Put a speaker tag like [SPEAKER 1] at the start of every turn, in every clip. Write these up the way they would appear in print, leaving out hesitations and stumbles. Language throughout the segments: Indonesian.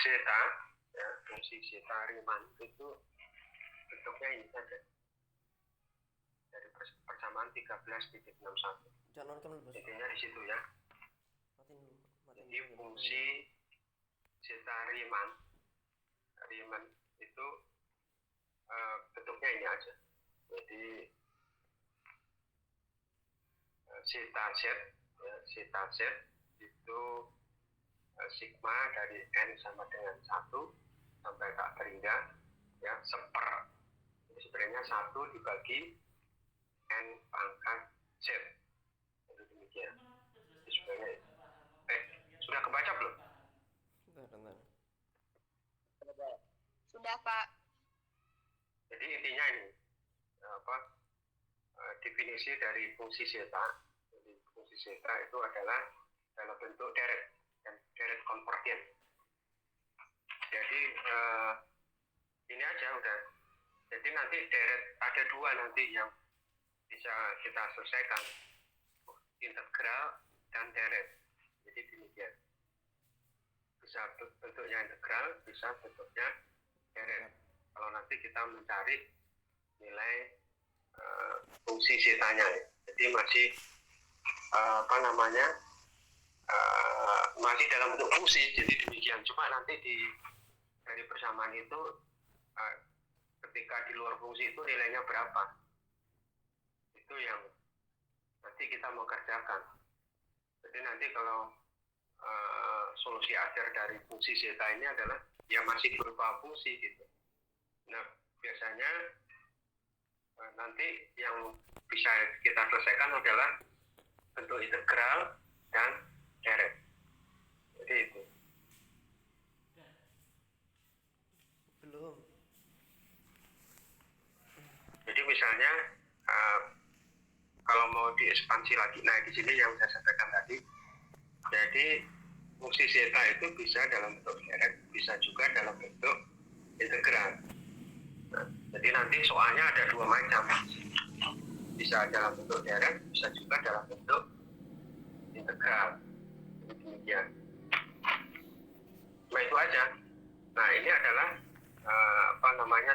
[SPEAKER 1] zeta, ya, fungsi zeta Riemann itu bentuknya ini saja dari persamaan 13.61. Intinya di situ ya. Jadi fungsi zeta Riemann itu bentuknya ini aja. Jadi zeta z, ya, zeta z itu sigma dari n sama dengan 1 sampai tak terhingga ya seper. Jadi sebenarnya 1 dibagi n pangkat z. Itu demikian. Jadi sebenarnya sudah kebaca belum?
[SPEAKER 2] Sudah, Pak.
[SPEAKER 1] Jadi intinya ini definisi dari fungsi zeta. Jadi fungsi zeta itu adalah dalam bentuk deret dan deret konvergen. Jadi ini aja udah. Jadi nanti deret ada dua nanti yang bisa kita selesaikan, integral dan deret. Jadi demikian. Bisa bentuknya integral, bisa bentuknya deret. Kalau nanti kita mencari nilai fungsi zetanya, ya. Jadi masih masih dalam bentuk fungsi. Jadi demikian. Cuma nanti dari persamaan itu ketika di luar fungsi itu nilainya berapa? Itu yang nanti kita mau kerjakan. Jadi nanti kalau solusi akhir dari fungsi zeta ini adalah ya masih berupa fungsi gitu. Nah biasanya nanti yang bisa kita selesaikan adalah bentuk integral dan deret. Jadi itu.
[SPEAKER 3] Belum.
[SPEAKER 1] Jadi misalnya kalau mau diekspansi lagi, nah di sini yang saya sampaikan tadi. Jadi fungsi zeta itu bisa dalam bentuk deret, bisa juga dalam bentuk integral. Nah, jadi nanti soalnya ada dua macam, bisa dalam bentuk deret, bisa juga dalam bentuk integral. Jadi demikian. Nah itu aja. Nah ini adalah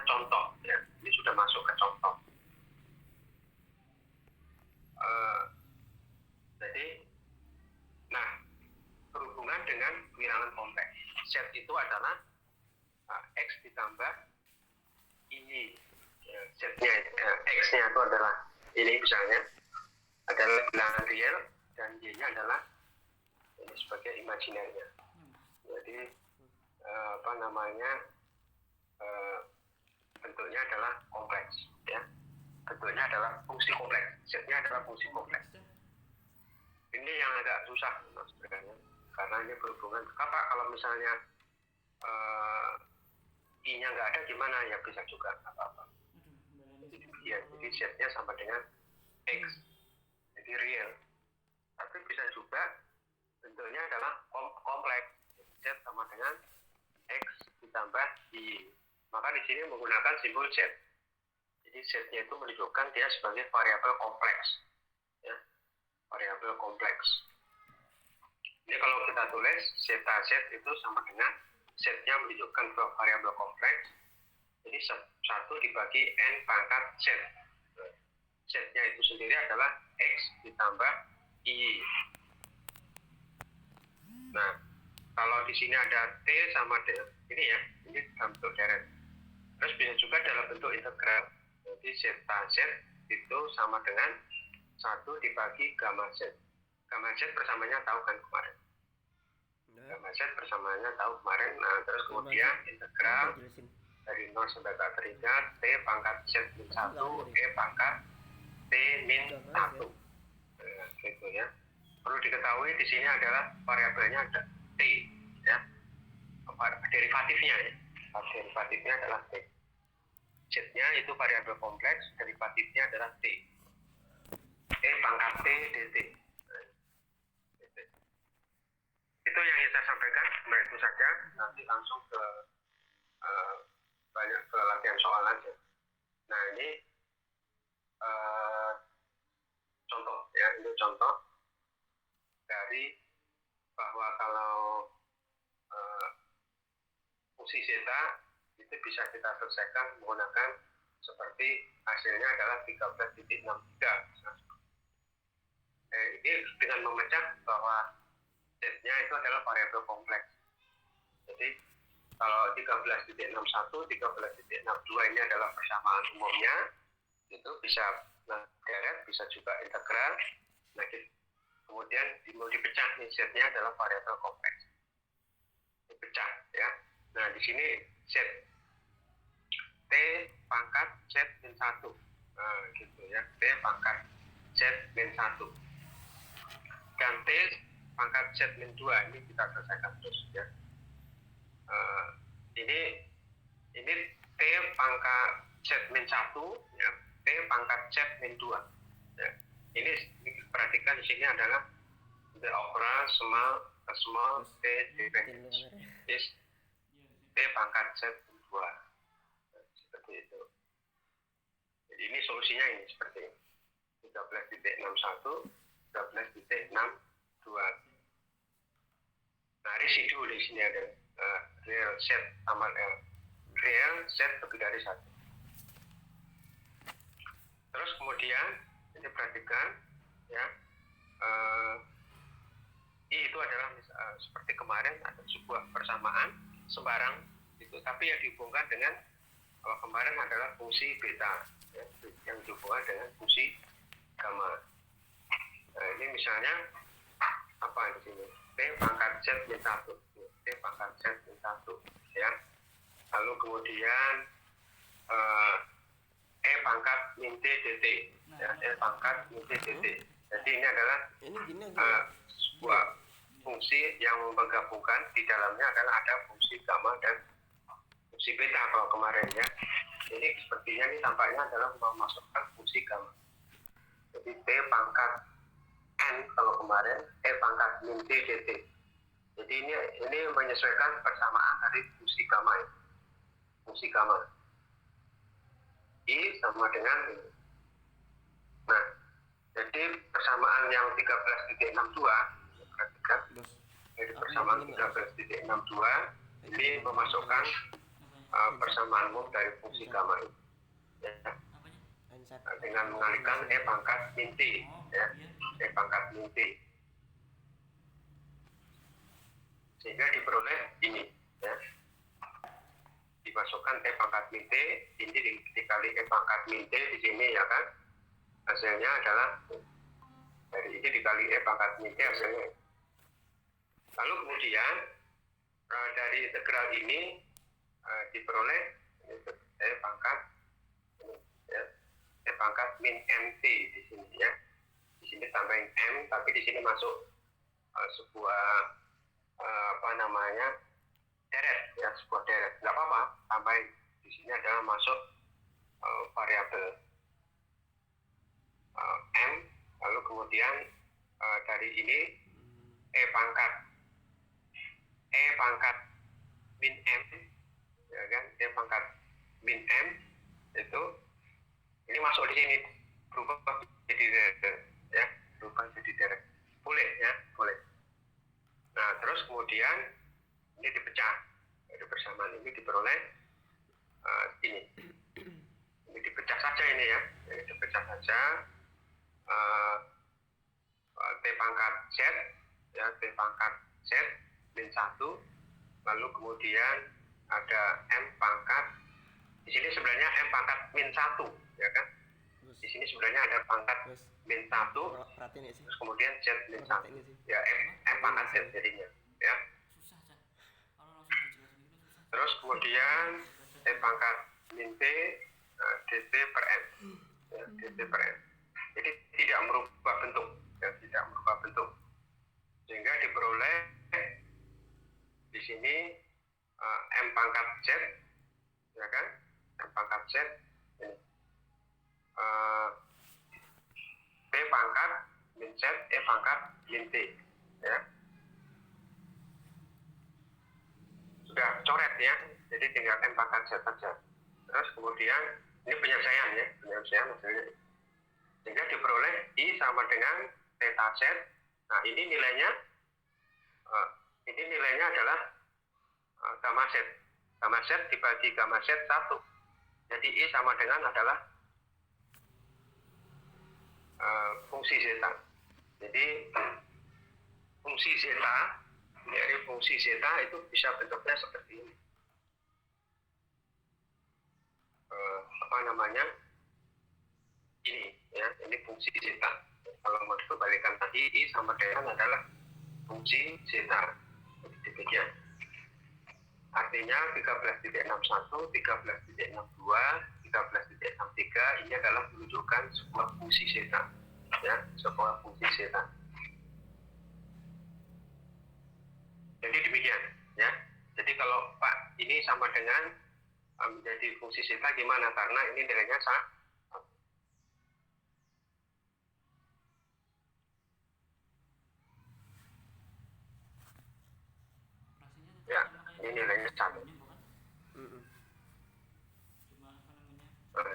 [SPEAKER 1] contoh ya. Ini sudah masuk ke contoh. Jadi, nah berhubungan dengan bilangan kompleks. Z itu adalah X ditambah Y. Ya, Z-nya, X-nya itu adalah ini misalnya adalah bilangan real dan Y-nya adalah ini sebagai imajinernya. Jadi bentuknya adalah kompleks, ya. Bentuknya adalah fungsi kompleks. Z-nya adalah fungsi kompleks. Ini yang agak susah sebenarnya, karena ini berhubungan. Pak, kalau misalnya I-nya nggak ada gimana? Ya bisa juga apa-apa. Jadi Z-nya sama dengan X, jadi real. Tapi bisa juga bentuknya adalah kompleks. Z sama dengan X ditambah Y. Maka di sini menggunakan simbol Z. Jadi Z-nya itu menunjukkan dia sebagai variabel kompleks. Ya, variabel kompleks. Ini kalau kita tulis zeta Z itu sama dengan Z-nya menunjukkan variabel kompleks. Jadi 1 dibagi N pangkat Z. Z-nya itu sendiri adalah X ditambah Y. Nah, kalau di sini ada T sama D, ini ya, ini dalam bentuk deret. Terus bisa juga dalam bentuk integral. Jadi zeta Z itu sama dengan 1 dibagi gamma Z. Gamma Z persamanya tahu kan kemarin. Gamma Z persamanya tahu kemarin. Nah, terus kemudian integral dari 0 sampai tak terhingga T pangkat Z min 1, E pangkat T min 1. Nah, gitu ya. Perlu diketahui di sini adalah variabelnya ada T, ya. Derivatifnya ya. Derivatifnya adalah T. Z-nya itu variabel kompleks, derivatifnya adalah T. E pangkat T dt. Itu yang ingin saya sampaikan. Nah itu saja. Nanti langsung ke banyak ke latihan soal aja. Nah ini contoh ya, ini contoh dari bahwa kalau fungsi zeta itu bisa kita selesaikan menggunakan seperti hasilnya adalah 13.63. Ini dengan memecah bahwa Z-nya itu adalah variabel kompleks. Jadi kalau 13.61, 13.62 ini adalah persamaan umumnya, itu bisa deret, bisa juga integral. Nah, kemudian mau dipecah nih, Z-nya adalah variabel kompleks. Dipecah ya. Nah, di sini Z T pangkat Z min 1. Nah, gitu ya. T pangkat Z min 1. Dan T pangkat Z min 2 ini kita selesaikan terus ya. Ini T pangkat Z min 1 ya. T pangkat Z min 2 ya. Ini perhatikan di sini adalah the overall small T is T pangkat Z min 2. Seperti itu. Jadi ini solusinya ini seperti ini. 13.61, 13.62. Nah, residu di sini ada real set sama real set lebih dari 1. Terus kemudian ini perhatikan ya, I itu adalah seperti kemarin ada sebuah persamaan sembarang itu, tapi yang dihubungkan dengan kalau kemarin adalah fungsi beta ya, yang dihubungkan dengan fungsi gamma. Nah, ini misalnya apa di sini? T pangkat Z min 1. T pangkat Z min 1 ya. Lalu kemudian E pangkat min T dt ya, E pangkat min T dt. Jadi ini adalah sebuah fungsi yang menggabungkan, di dalamnya adalah ada fungsi gamma dan fungsi beta kalau kemarin ya. Ini sepertinya ini tampaknya adalah memasukkan fungsi gamma. Jadi T pangkat N kalau kemarin, E pangkat min T dt. Jadi ini menyesuaikan persamaan dari fungsi gamma ini. Fungsi gamma I sama dengan ini. Nah, jadi persamaan yang 13.62 perhatikan, jadi persamaan 13.62 ini memasukkan persamaan umum dari fungsi gamma ini ya. Dengan mengalihkan E pangkat min T ya, E pangkat min T, sehingga diperoleh ini ya, dimasukkan E pangkat min T, ini dikali E pangkat min T di sini ya kan, hasilnya adalah dari ini dikali E pangkat min T hasilnya. Lalu kemudian dari integral ini diperoleh E pangkat ya, E pangkat min mt di sini ya. Di sini tambahin m, tapi di sini masuk sebuah deret ya, sebuah deret. Nggak apa-apa, tambahin. Di sini adalah masuk variabel m, lalu kemudian dari ini E pangkat min m ya kan, E pangkat min m itu ini masuk di sini berubah jadi deret ya, berubah jadi deret. Boleh ya, boleh. Nah, terus kemudian ini dipecah. Dari persamaan ini diperoleh ini. Ini dipecah saja ini ya. Ini dipecah saja T pangkat Z ya, T pangkat Z min 1, lalu kemudian ada M pangkat, di sini sebenarnya M pangkat min 1 ya kan, di sini sebenarnya ada pangkat min 1, terus kemudian Z min 1 ya, M pangkat Z jadinya ya. Terus kemudian T pangkat min T dt per M ya, dt per M. Jadi tidak merubah bentuk ya, tidak merubah bentuk, sehingga diperoleh di sini M pangkat Z ya kan, M pangkat Z ini P pangkat min Z E pangkat min T ya. Sudah coret ya, jadi tinggal M pangkat Z saja. Terus kemudian ini penyelesaian ya, penyelesaian hasilnya, sehingga diperoleh I sama dengan theta Z. Nah, ini nilainya adalah gamma Z gamma Z dibagi gamma Z 1. Jadi I sama dengan adalah fungsi zeta. Jadi fungsi zeta, dari fungsi zeta itu bisa bentuknya seperti ini. Ini ya, ini fungsi zeta. Kalau mau dikembalikan tadi I sama dengan adalah fungsi zeta. Demikian. Artinya 13.61, 13.62, 13.63 ini adalah menunjukkan sebuah fungsi zeta. Ya, sebuah fungsi zeta. Jadi demikian, ya. Jadi kalau Pak ini sama dengan menjadi fungsi zeta gimana? Karena ini nilainya sama. Ya, ini nilainya sama.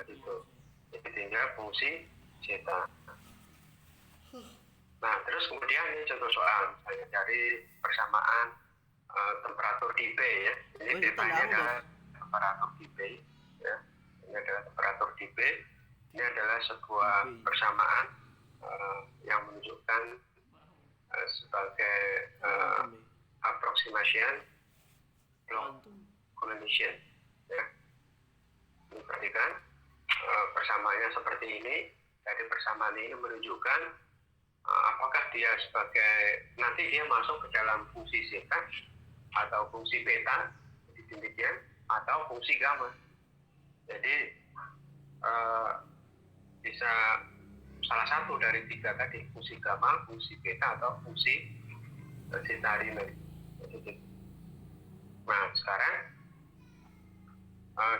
[SPEAKER 1] Gitu. Jadi tinggal fungsi zeta. Nah, terus kemudian ini contoh soal, saya cari persamaan temperatur di B ya. Ini tetanya adalah temperatur di B ya. Ini adalah temperatur di B. Ini adalah sebuah persamaan yang menunjukkan sebagai approximation log collision ya. Ini perhatikan persamaannya seperti ini. Dari persamaan ini menunjukkan apakah dia sebagai, nanti dia masuk ke dalam fungsi zeta atau fungsi beta, jadi demikian, atau fungsi gamma. Jadi bisa salah satu dari tiga tadi, fungsi gamma, fungsi beta, atau fungsi zeta Riemann. Nah, sekarang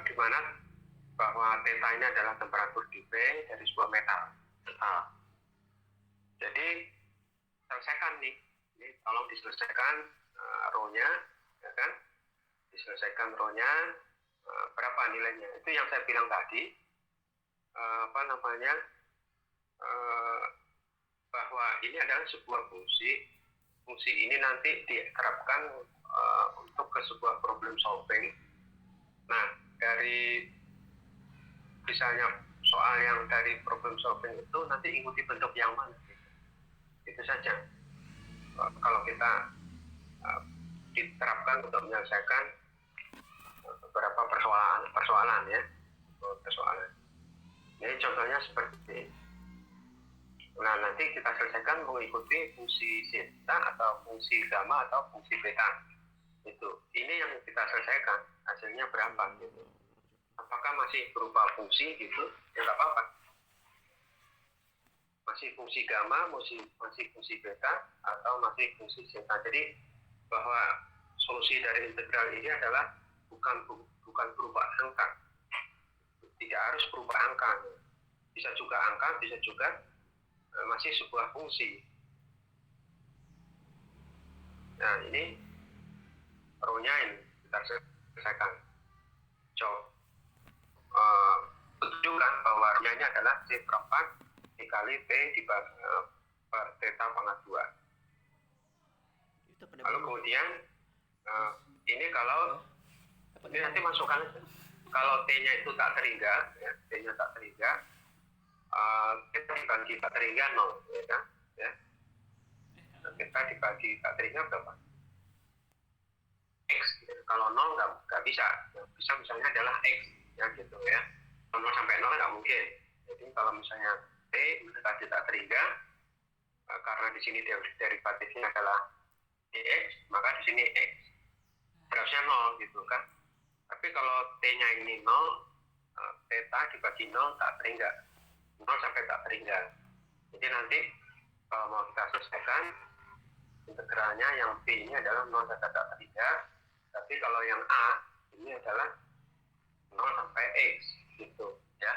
[SPEAKER 1] di mana bahwa theta ini adalah temperatur di B dari sebuah metal. Jadi selesaikan nih, ini tolong diselesaikan rho-nya, ya kan? Diselesaikan rho-nya, berapa nilainya? Itu yang saya bilang tadi, bahwa ini adalah sebuah fungsi. Fungsi ini nanti diterapkan untuk ke sebuah problem solving. Nah, dari misalnya soal yang dari problem solving itu nanti ikuti bentuk yang mana? Itu saja. Kalau kita diterapkan untuk menyelesaikan beberapa persoalan ya, persoalan. Jadi contohnya seperti ini. Nah, nanti kita selesaikan mengikuti fungsi zeta atau fungsi gamma atau fungsi beta. Itu. Ini yang kita selesaikan. Hasilnya berapa gitu. Apakah masih berupa fungsi gitu? Ya nggak apa-apa. Masih fungsi gamma, masih fungsi beta, atau masih fungsi zeta. Jadi bahwa solusi dari integral ini adalah bukan berupa angka. Tidak harus berupa angka. Bisa juga angka, bisa juga masih sebuah fungsi. Nah, ini rho-nya ini kita selesaikan. Coba tunjukkan bahwa rho-nya ini adalah C perempat dikali P per theta pangkat 2. Lalu kemudian ini kalau ini nanti masukkan kalau T-nya itu tak terhingga, ya, T-nya tak terhingga, kita dibagi tak terhingga 0, ya kan? Ya. Kita dibagi tak terhingga berapa? X. Gitu. Kalau 0 nggak bisa. Yang bisa misalnya adalah X, ya gitu ya. 0 sampai 0 nggak mungkin. Jadi kalau misalnya T tadi tak terhingga, karena di sini derivatifnya adalah dx, maka di sini x harusnya 0 gitu kan. Tapi kalau t-nya ini 0, theta dibagi 0 tak terhingga, 0 sampai tak terhingga. Jadi nanti kalau mau kita selesaikan integralnya yang b ini adalah 0 sampai tak terhingga, tapi kalau yang a ini adalah 0 sampai x gitu ya.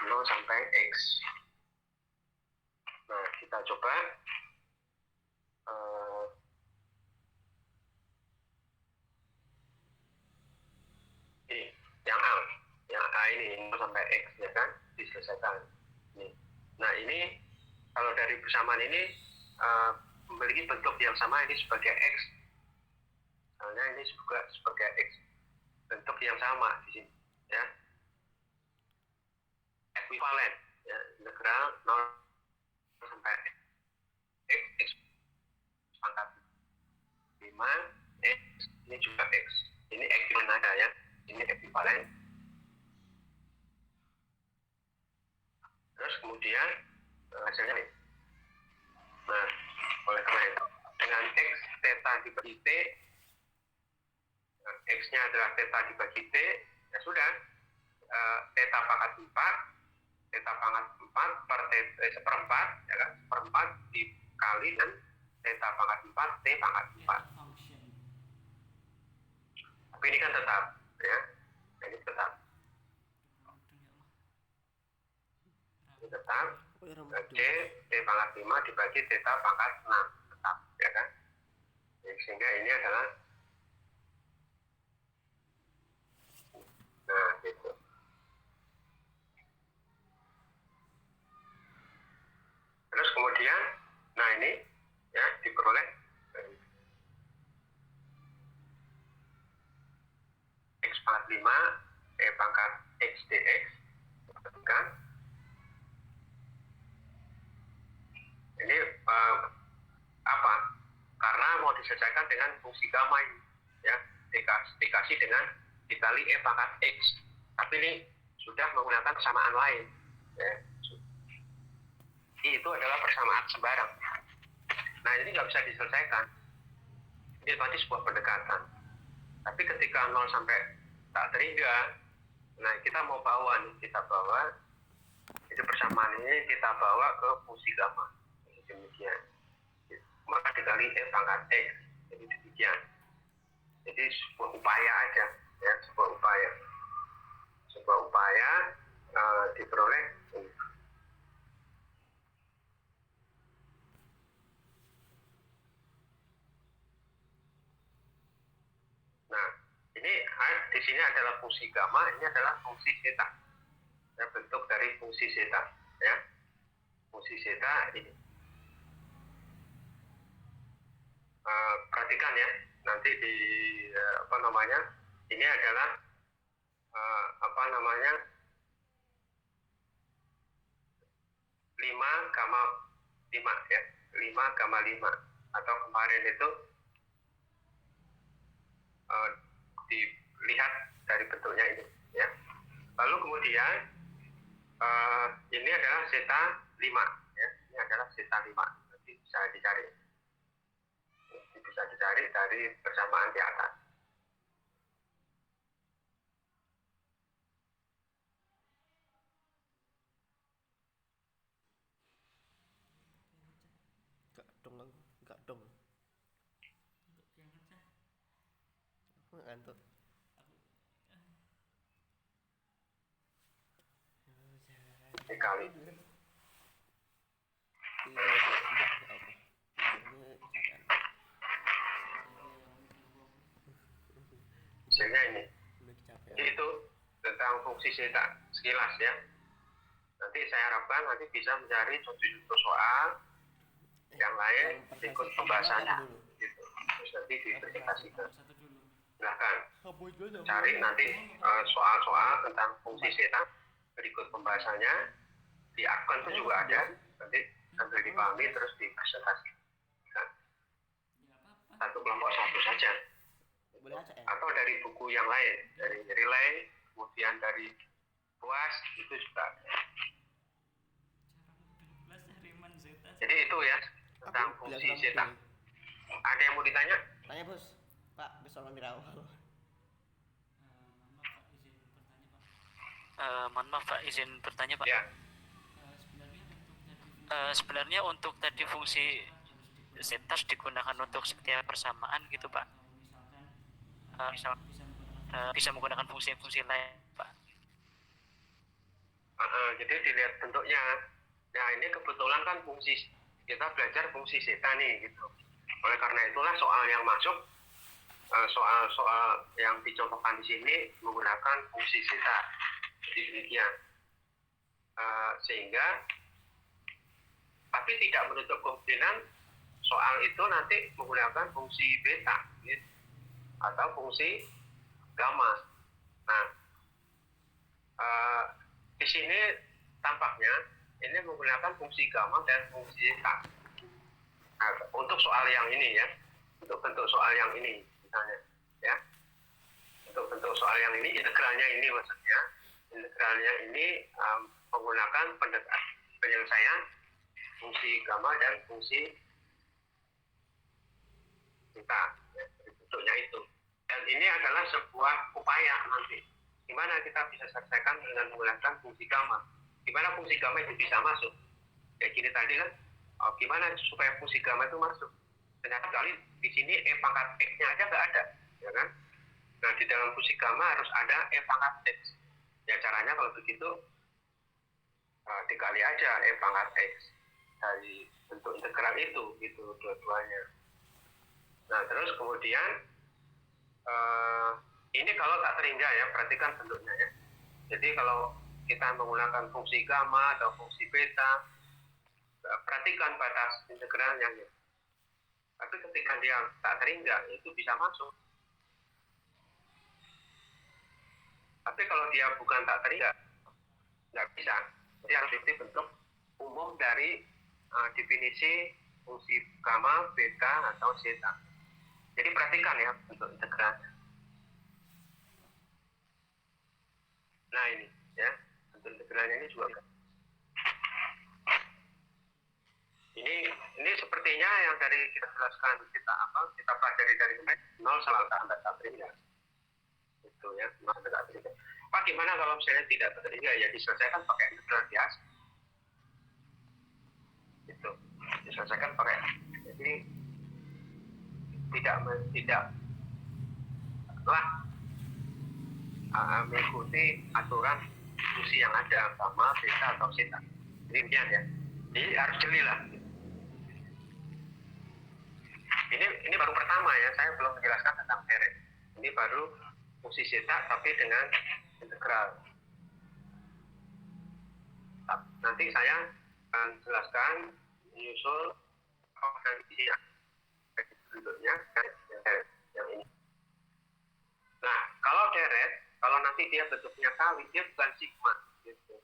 [SPEAKER 1] 0 sampai x. Nah, kita coba ini yang A ini 0 sampai X ya kan, diselesaikan. Nih. Nah, ini kalau dari persamaan ini memiliki bentuk yang sama, ini sebagai X. Misalnya ini ini juga sebagai X, bentuk yang sama di sini ya, ekuivalen ya, integral 0 sampai X pangkat 5 X, ini juga X, ini ekuivalen ada ya, ini ekuivalen. Terus kemudian hasilnya nih, nah oleh karena itu dengan X theta dibagi T, X-nya adalah theta dibagi T, ya sudah, theta pangkat 4, theta pangkat 4 per seperempat, ya kan, seperempat dikali dengan theta pangkat 4, T pangkat 4. Tapi ini kan tetap, ya, ini tetap. Ini tetap, C, T pangkat 5 dibagi theta pangkat 6, tetap, ya kan. Sehingga ini adalah, nah gitu. Terus kemudian, nah ini ya diperoleh X pangkat 5, E pangkat X dx, kan? Ini apa? Karena mau diselesaikan dengan fungsi gamma ini, ya, dikasih dengan dikali E pangkat X. Tapi ini sudah menggunakan persamaan lain, ya. Itu adalah persamaan sembarang. Nah ini nggak bisa diselesaikan. Ini tadi sebuah pendekatan. Tapi ketika 0 sampai tak terhingga, nah kita mau bawa nih, kita bawa jadi persamaan ini kita bawa ke fungsi gamma. Demikian. Maka dikali E pangkat X. Jadi demikian. Jadi sebuah upaya aja, ya, sebuah upaya. Sebuah upaya diperoleh. Nah, ini di sini adalah fungsi gamma, ini adalah fungsi zeta. Ya, bentuk dari fungsi zeta, ya. Fungsi zeta ini. Perhatikan ya, nanti di apa namanya? Ini adalah apa namanya? 5 gamma 5 ya. 5 gamma 5 atau kemarin itu dilihat dari bentuknya ini ya. Lalu kemudian ini adalah zeta 5 ya. Ini adalah zeta 5. Nanti bisa dicari. Bisa dicari dari persamaan di atas.
[SPEAKER 3] Enggak dong. Aku ngantuk.
[SPEAKER 1] Dikali. Hasilnya ini. Jadi itu tentang fungsi zeta sekilas ya. Nanti saya harapkan nanti bisa mencari contoh-contoh soal yang lain ikut pembahasannya gitu. Terus nanti dipresentasikan. Silahkan cari nanti soal-soal tentang fungsi zeta berikut pembahasannya di akun itu juga ada, nanti sambil dipahami terus dipresentasikan. Satu kelompok satu saja. Atau dari buku yang lain, dari Relay, kemudian dari Puas, itu juga ada. Jadi itu ya tentang fungsi zeta. Ada yang mau ditanya?
[SPEAKER 3] Tanya bos, Pak, besok ambil awal.
[SPEAKER 2] Mohon maaf Pak, izin bertanya Pak.
[SPEAKER 1] Ya.
[SPEAKER 2] Sebenarnya untuk tadi fungsi zeta digunakan untuk setiap persamaan gitu Pak. Misal bisa menggunakan fungsi-fungsi lain Pak.
[SPEAKER 1] Jadi dilihat bentuknya. Nah ini kebetulan kan fungsi, kita belajar fungsi zeta nih gitu. Oleh karena itulah soal yang masuk, soal yang dicontohkan di sini menggunakan fungsi zeta. Jadi demikian. Sehingga tapi tidak menutup kemungkinan soal itu nanti menggunakan fungsi beta gitu. atau fungsi gamma. Nah, di sini tampaknya ini menggunakan fungsi gamma dan fungsi zeta. Nah, untuk soal yang ini ya, untuk bentuk soal yang ini misalnya, ya, untuk bentuk soal yang ini integralnya ini maksudnya, integralnya ini menggunakan penyelesaian fungsi gamma dan fungsi zeta, ya, bentuknya itu. Dan ini adalah sebuah upaya nanti. Gimana kita bisa selesaikan dengan menggunakan fungsi gamma? Gimana fungsi gamma itu bisa masuk? Kayak gini tadi kan, gimana supaya fungsi gamma itu masuk? Ternyata kali di sini e pangkat x-nya aja nggak ada, ya kan? Nah, di dalam fungsi gamma harus ada e pangkat x. Ya caranya kalau begitu dikali aja e pangkat x dari bentuk integral itu dua-duanya. Nah, terus kemudian ini kalau tak terhingga ya, perhatikan bentuknya ya. Jadi kalau kita menggunakan fungsi gamma atau fungsi beta, perhatikan batas integralnya ya. Tapi ketika dia tak terhingga, itu bisa masuk. Tapi kalau dia bukan tak terhingga, nggak bisa. Jadi harus itu bentuk umum dari definisi fungsi gamma, beta, atau zeta. Jadi perhatikan ya bentuk integralnya. Nah ini ya, bentuk integralnya ini juga. Ini sepertinya yang dari kita jelaskan, kita pelajari dari 0 sampai tak terhingga. Itu ya, 0 sampai tak terhingga. Pak, gimana kalau misalnya tidak terhingga? Ya diselesaikan pakai integral biasa. Itu diselesaikan pakai. Jadi tidak mengikuti aturan fungsi yang ada sama beta atau zeta. Demikian ya. Jadi harus jeli lah. Ini baru pertama ya, saya belum menjelaskan tentang deret. Ini baru fungsi zeta tapi dengan integral. Nanti saya akan jelaskan menyusul definisinya, bentuknya deret yang ini. Nah, kalau deret, kalau nanti dia bentuknya kali, dia bukan sigma gitu.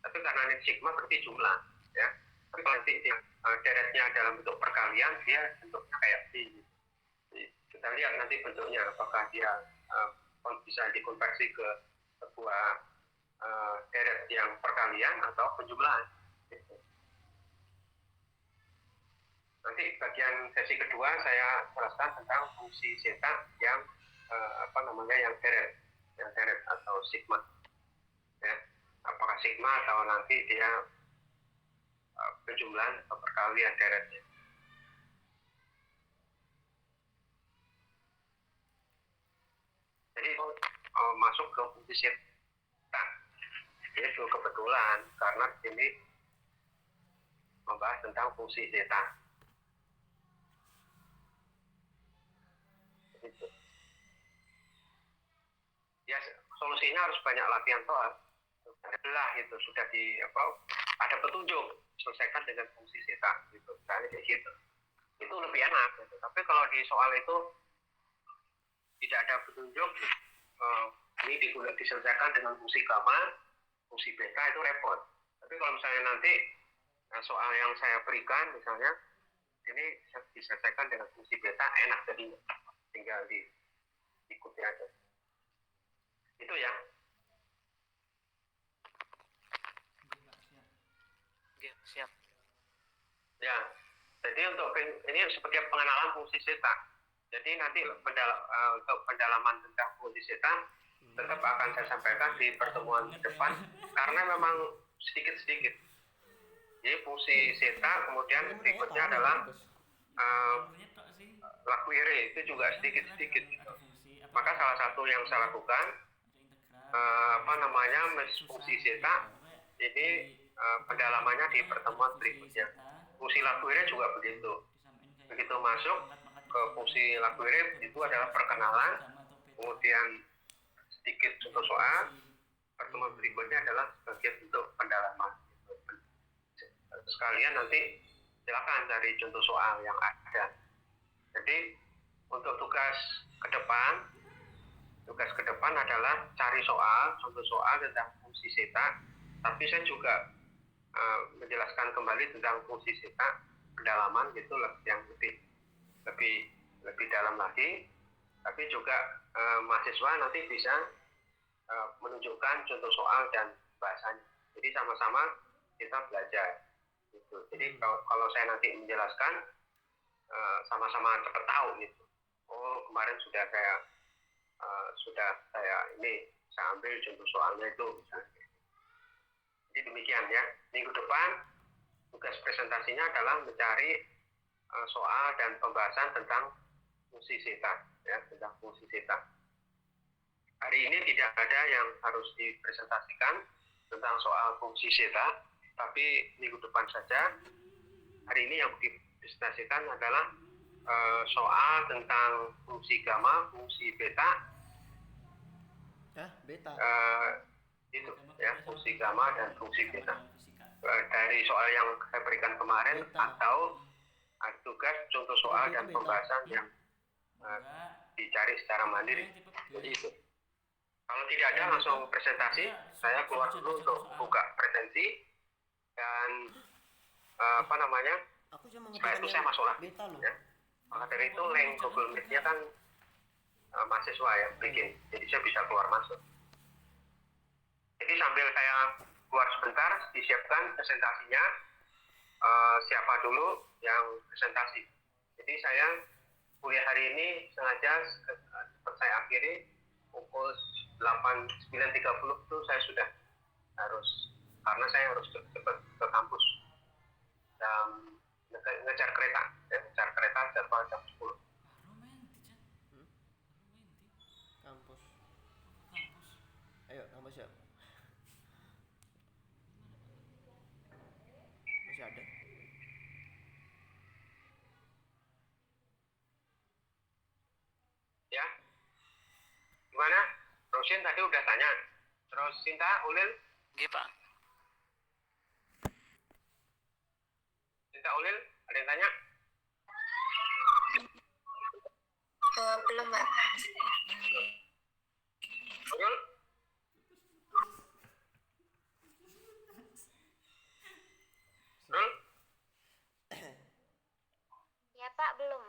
[SPEAKER 1] Tapi karena ini sigma berarti jumlah ya. Tapi kalau nanti deretnya dalam bentuk perkalian, dia bentuknya kayak B. Kita lihat nanti bentuknya, apakah dia bisa dikonversi ke sebuah deret yang perkalian atau penjumlahan. Gitu. Nanti bagian sesi kedua saya jelaskan tentang fungsi zeta yang yang deret atau sigma. Ya. Apakah sigma atau nanti dia penjumlahan atau perkalian deretnya. Jadi masuk ke fungsi zeta. Itu kebetulan karena ini membahas tentang fungsi zeta. Gitu. Ya, solusinya harus banyak latihan soal. Adalah itu sudah ada petunjuk selesaikan dengan fungsi zeta gitu, misalnya kayak gitu. Itu lebih enak gitu. Tapi kalau di soal itu tidak ada petunjuk, ini diselesaikan dengan fungsi gamma, fungsi beta, itu repot. Tapi kalau misalnya nanti soal yang saya berikan misalnya ini diselesaikan dengan fungsi beta, enak jadi tinggal diikuti aja. Itu ya.
[SPEAKER 2] Siap.
[SPEAKER 1] Ya, jadi untuk ini sebagai pengenalan fungsi zeta. Jadi nanti untuk pendalaman tentang fungsi zeta tetap akan saya sampaikan di pertemuan depan karena memang sedikit-sedikit. Jadi fungsi zeta kemudian berikutnya adalah Laguerre, itu juga sedikit-sedikit. Gitu. Maka salah satu yang saya lakukan fungsi zeta ini pendalamannya di pertemuan berikutnya. Fungsi Laguerre juga begitu. Begitu masuk ke fungsi Laguerre itu adalah perkenalan, kemudian sedikit contoh soal, pertemuan berikutnya adalah sebagai bentuk pendalaman. Sekalian nanti silakan cari contoh soal yang ada. Jadi untuk tugas ke depan adalah cari contoh soal tentang fungsi zeta. Tapi saya juga menjelaskan kembali tentang fungsi zeta pendalaman gitu, yang lebih dalam lagi. Tapi juga mahasiswa nanti bisa menunjukkan contoh soal dan bahasanya. Jadi sama-sama kita belajar. Gitu. Jadi kalau saya nanti menjelaskan, sama-sama cepat tahu gitu. Oh, kemarin sudah saya ini saya ambil contoh soalnya itu misalnya. Jadi demikian ya. Minggu depan tugas presentasinya adalah mencari soal dan pembahasan tentang fungsi zeta, ya, tentang fungsi zeta. Hari ini tidak ada yang harus dipresentasikan tentang soal fungsi zeta, tapi minggu depan saja. Hari ini yang dipresentasikan adalah soal tentang fungsi gamma, fungsi beta.
[SPEAKER 3] Beta.
[SPEAKER 1] Itu ya, fungsi gamma dan fungsi beta. Dari soal yang saya berikan kemarin
[SPEAKER 3] Beta.
[SPEAKER 1] atau tugas contoh soal dan pembahasan yang dicari secara mandiri. Jadi itu. Kalau tidak ada langsung presentasi, saya keluar dulu untuk buka presensi dan
[SPEAKER 3] Aku cuma
[SPEAKER 1] setelah itu saya masuk lagi.
[SPEAKER 3] beta loh.
[SPEAKER 1] Ya. Maka dari itu link Google Meet-nya kan mahasiswa yang bikin, jadi saya bisa keluar masuk. Jadi sambil saya keluar sebentar, disiapkan presentasinya. Siapa dulu yang presentasi. Jadi saya kuliah hari ini sengaja saya akhiri pukul 9.30 itu saya sudah karena saya harus cepat ke kampus dan ngejar kereta jadwal jam 10.
[SPEAKER 3] Kampus. Ayo, kampus siap. Masih ada.
[SPEAKER 1] Ya. Gimana? Rosin tadi udah tanya. Terus Sinta, Ulil?
[SPEAKER 2] Nggih, Pak.
[SPEAKER 1] Sinta, Ulil, ada yang tanya?
[SPEAKER 4] Belum, Mbak.
[SPEAKER 1] Ulil? Ulil?
[SPEAKER 4] Ya, Pak, belum.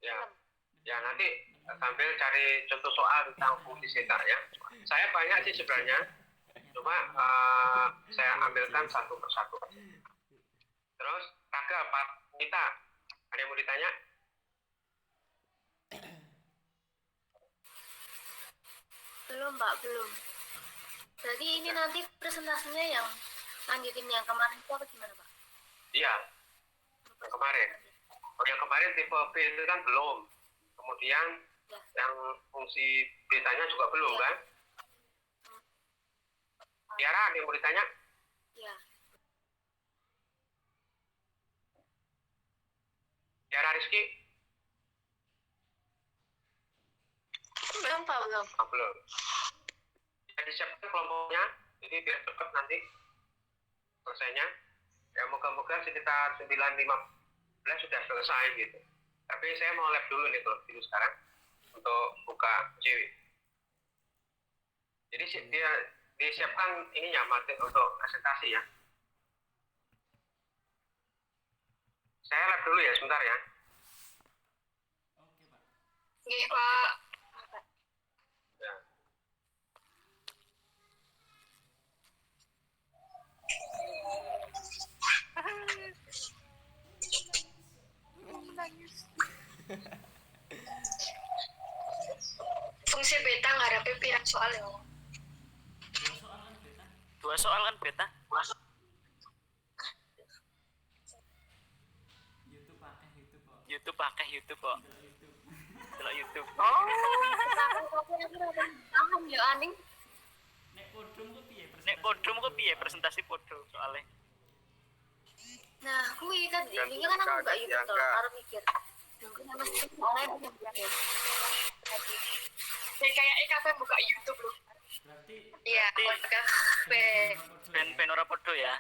[SPEAKER 1] Ya. Ya, nanti sambil cari contoh soal tentang fungsi zeta ya. Saya banyak sih sebenarnya. Cuma saya ambilkan satu persatu. Terus, Raga, Pak Nita, ada yang mau ditanya?
[SPEAKER 4] Belum, Pak, belum. Jadi ini nanti presentasinya yang lanjutin yang kemarin itu apa gimana, Pak?
[SPEAKER 1] Iya, yang kemarin. Oh, yang kemarin tipe B itu kan belum. Kemudian
[SPEAKER 4] Ya.
[SPEAKER 1] yang fungsi betanya juga belum
[SPEAKER 4] Ya.
[SPEAKER 1] kan? Tiara, ada yang mau ditanya?
[SPEAKER 4] Ya.
[SPEAKER 1] Tiara Rizky?
[SPEAKER 4] Belum, Pak, belum.
[SPEAKER 1] Oh, belum. Ya, disiapkan kelompoknya, jadi biar cepat nanti selesainya. Ya, moga-moga sekitar 9.15 sudah selesai gitu. Tapi saya mau lab dulu nih kalau gitu sekarang untuk buka cewek. Jadi dia disiapkan ininya materi untuk presentasi ya. Saya lab dulu ya sebentar ya.
[SPEAKER 4] Iya, Pak.
[SPEAKER 1] Ya.
[SPEAKER 4] Fungsi beta ngarepe pirang soal ya.
[SPEAKER 2] Dua soal kan beta? YouTube pakai YouTube kok. Delok YouTube.
[SPEAKER 4] Oh, paham ya, Aning.
[SPEAKER 2] Nek podrum kok piye presentasi podro soalnya?
[SPEAKER 4] Nah, kuwi kan ini kan aku buka YouTube tuh, baru mikir. Mungkin sama soalnya ya. Kayak IKP buka YouTube loh. Iya,
[SPEAKER 2] Berarti-
[SPEAKER 4] kafe.
[SPEAKER 2] Ben ora podo ya.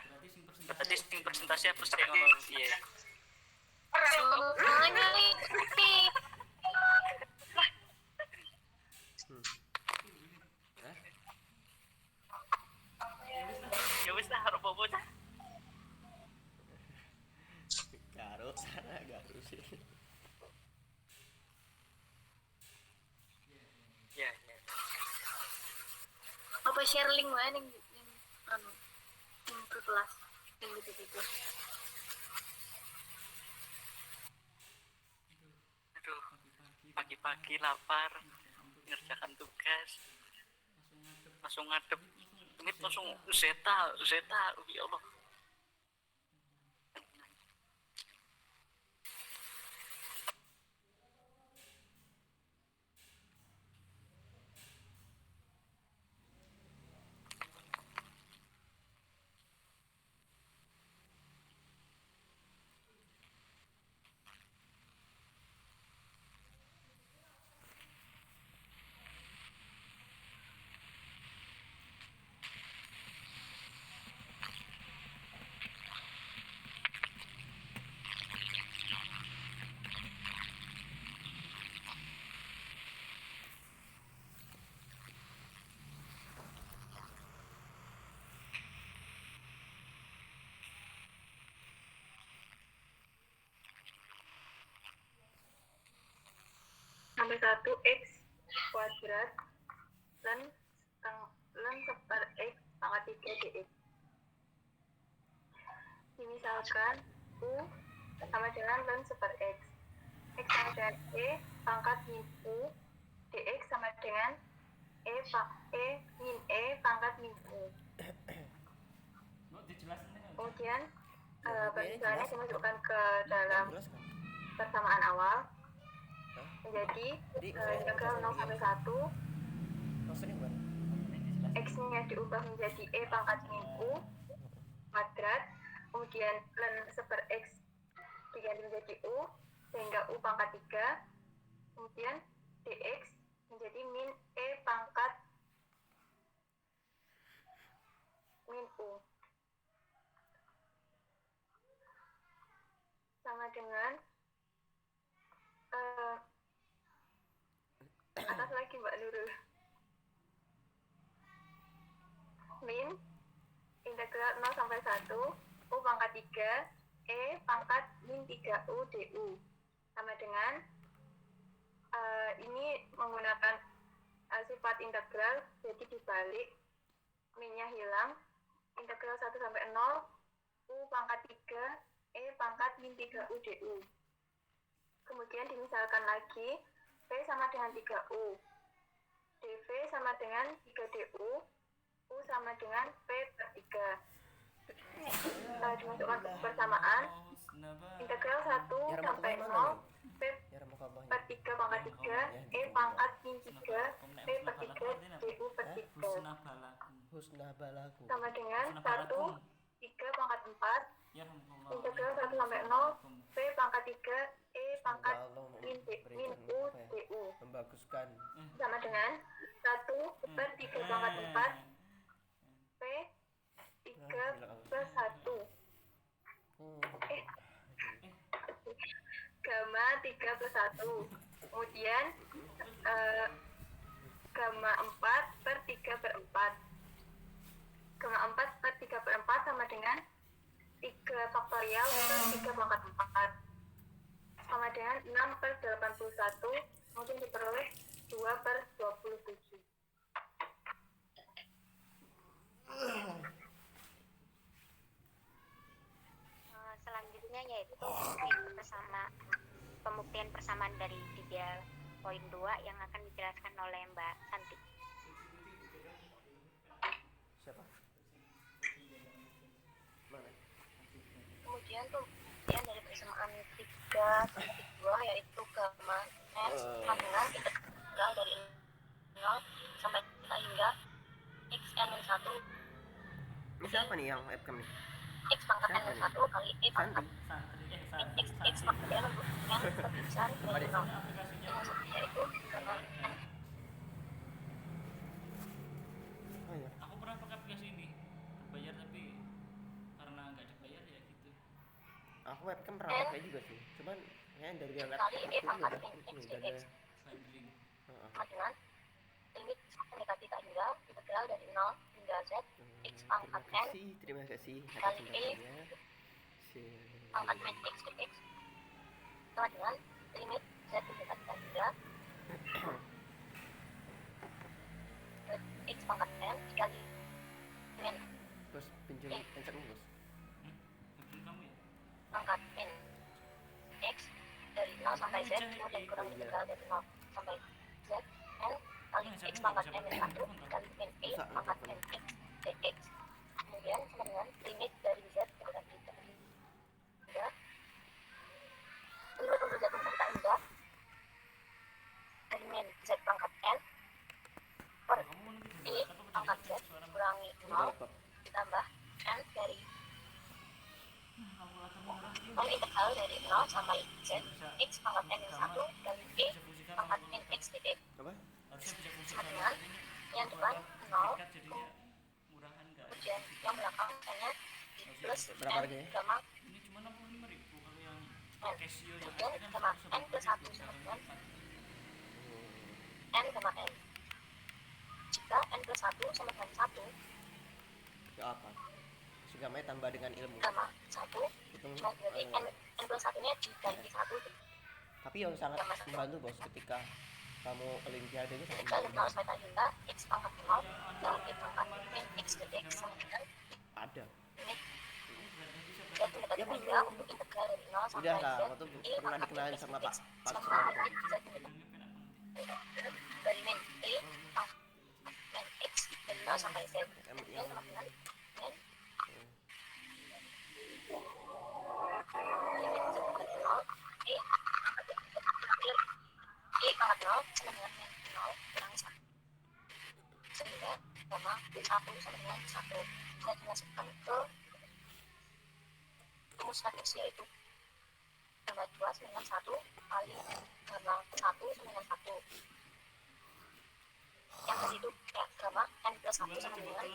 [SPEAKER 2] testing presentasi apa sih ngomong iya.
[SPEAKER 4] Semuanya ini.
[SPEAKER 2] Ya wis lah harus bobo dah.
[SPEAKER 3] Garut sana garut sih.
[SPEAKER 2] Ya.
[SPEAKER 4] Apa share link wae ning anu ning kelas ning gitu.
[SPEAKER 2] Aduh, pagi-pagi lapar, ngerjakan tugas, langsung ngadep, ini langsung zeta, ya Allah.
[SPEAKER 4] Sampai 1 x kuadrat lan seper x pangkat 3 dx. Misalkan u sama dengan lan seper x sama dengan e pangkat min u, dx sama dengan min e pangkat min u. Kemudian perhitungannya dimasukkan ke dalam persamaan awal menjadi integral 0 sampai 1. X-nya diubah menjadi E pangkat min U kuadrat, kemudian ln seper X diganti menjadi U sehingga U pangkat 3, kemudian dx menjadi min E pangkat min U sama dengan atas lagi Mbak Nurul, min integral 0 sampai 1 U pangkat 3 E pangkat min 3U du sama dengan ini menggunakan sifat integral, jadi dibalik minnya hilang, integral 1 sampai 0 U pangkat 3 E pangkat min 3U du. Kemudian dimisalkan lagi P sama dengan 3U, dV sama dengan 3du, U sama dengan P per 3. Dimasukkan ke persamaan, integral 1 sampai 0 P per 3 pangkat 3 E pangkat min 3 P per 3 du per 3 sama dengan 1 3 pangkat 4 integral 1 sampai 0 P pangkat 3 E pangkat min U du
[SPEAKER 3] Membaguskan.
[SPEAKER 4] sama dengan 1 per 3 pangkat 4 P 3 plus 1 gamma 3 plus 1, kemudian gamma 4 per 3 per 4, gamma 4 per 3 per 4 sama dengan 3 faktorial per 3 pangkat 4 sama dengan 6 per 81, kemudian diperoleh 2 per 27.
[SPEAKER 5] Selanjutnya yaitu pembuktian persamaan dari 3.2 yang akan dijelaskan oleh Mbak Santi.
[SPEAKER 3] Siapa? Mana?
[SPEAKER 4] Kemudian pembuktian dari persamaan 3.2 yaitu gamma x sama dengan integral dari 0 sampai hingga x n-1
[SPEAKER 3] Ini siapa nih yang webcam nih?
[SPEAKER 4] x pangkat n-1 kali e pangkat x pangkat n yang lebih besar dari 0. Maksudnya itu gamma n.
[SPEAKER 3] Oh iya.
[SPEAKER 2] Aku pernah pakai aplikasi ini, bayar tapi karena nggak dibayar
[SPEAKER 3] aku webcam pernah pakai juga sih, cuman kayaknya dari laptop
[SPEAKER 5] Kali
[SPEAKER 3] itu
[SPEAKER 5] pangkat
[SPEAKER 3] udah
[SPEAKER 5] min
[SPEAKER 3] ini
[SPEAKER 5] X
[SPEAKER 3] udah
[SPEAKER 5] dx.
[SPEAKER 3] ada.
[SPEAKER 5] Sama dengan limit mendekati tak hingga integral dari 0 hingga z x pangkat n
[SPEAKER 3] Terima kasih
[SPEAKER 5] kali
[SPEAKER 3] atas
[SPEAKER 5] E
[SPEAKER 3] undangannya.
[SPEAKER 5] pangkat min x dx. Sama dengan limit z mendekati tak hingga x pangkat n dikali min
[SPEAKER 3] Bos pinjam handsetmu bos.
[SPEAKER 5] pangkat min x dari 0 sampai z kemudian kurang integral dari 0 sampai z n kali x pangkat n min 1 dikali min e pangkat n x dx. Kemudian sama dengan limit dari z mendekati tak hingga limit untuk z mendekati tak hingga dari min z pangkat n per e pangkat z kurangi 0 ditambah n dari integral dari 0 sampai z x pangkat n min 1 kali e pangkat min x dx.
[SPEAKER 3] Apa?
[SPEAKER 5] Sama dengan yang depan 0 kemudian yang belakang misalnya plus
[SPEAKER 3] Berapa
[SPEAKER 5] n
[SPEAKER 3] harganya?
[SPEAKER 5] gamma n kemudian gamma n plus 1 sama dengan n gamma n. Jika n plus 1 sama dengan 1
[SPEAKER 3] Ya apa? Segamanya tambah dengan ilmu.
[SPEAKER 5] gamma 1
[SPEAKER 3] Itu
[SPEAKER 5] nah berarti n plus 1 nya diganti 1
[SPEAKER 3] tapi yang sangat membantu bos ketika kamu olimpiadenya sangat
[SPEAKER 5] ketika
[SPEAKER 3] membantu.
[SPEAKER 5] 0 sampai tak hingga x pangkat 0 kali e pangkat min x dx sama dengan
[SPEAKER 3] Ada.
[SPEAKER 5] limit z mendekati tak hingga untuk integral dari 0 sampai
[SPEAKER 3] Udah lah,
[SPEAKER 5] z
[SPEAKER 3] aku tuh
[SPEAKER 5] e
[SPEAKER 3] pernah
[SPEAKER 5] pangkat
[SPEAKER 3] dikenalin
[SPEAKER 5] min
[SPEAKER 3] sama
[SPEAKER 5] x
[SPEAKER 3] Pak
[SPEAKER 5] dx
[SPEAKER 3] Pak
[SPEAKER 5] sama
[SPEAKER 3] Suranto.
[SPEAKER 5] limit z mendekati dari min e pangkat min x dari 0 sampai z kemudian sama dengan min limit z mendekati 0 e pangkat 0 sama dengan min 0 kurangi 1 sehingga gamma 1 sama dengan 1 saya dimasukkan ke rumus matriks yaitu gamma 2 sama dengan 1 kali gamma 1 sama dengan 1 yang ke situ ya gamma n plus 1 sama dengan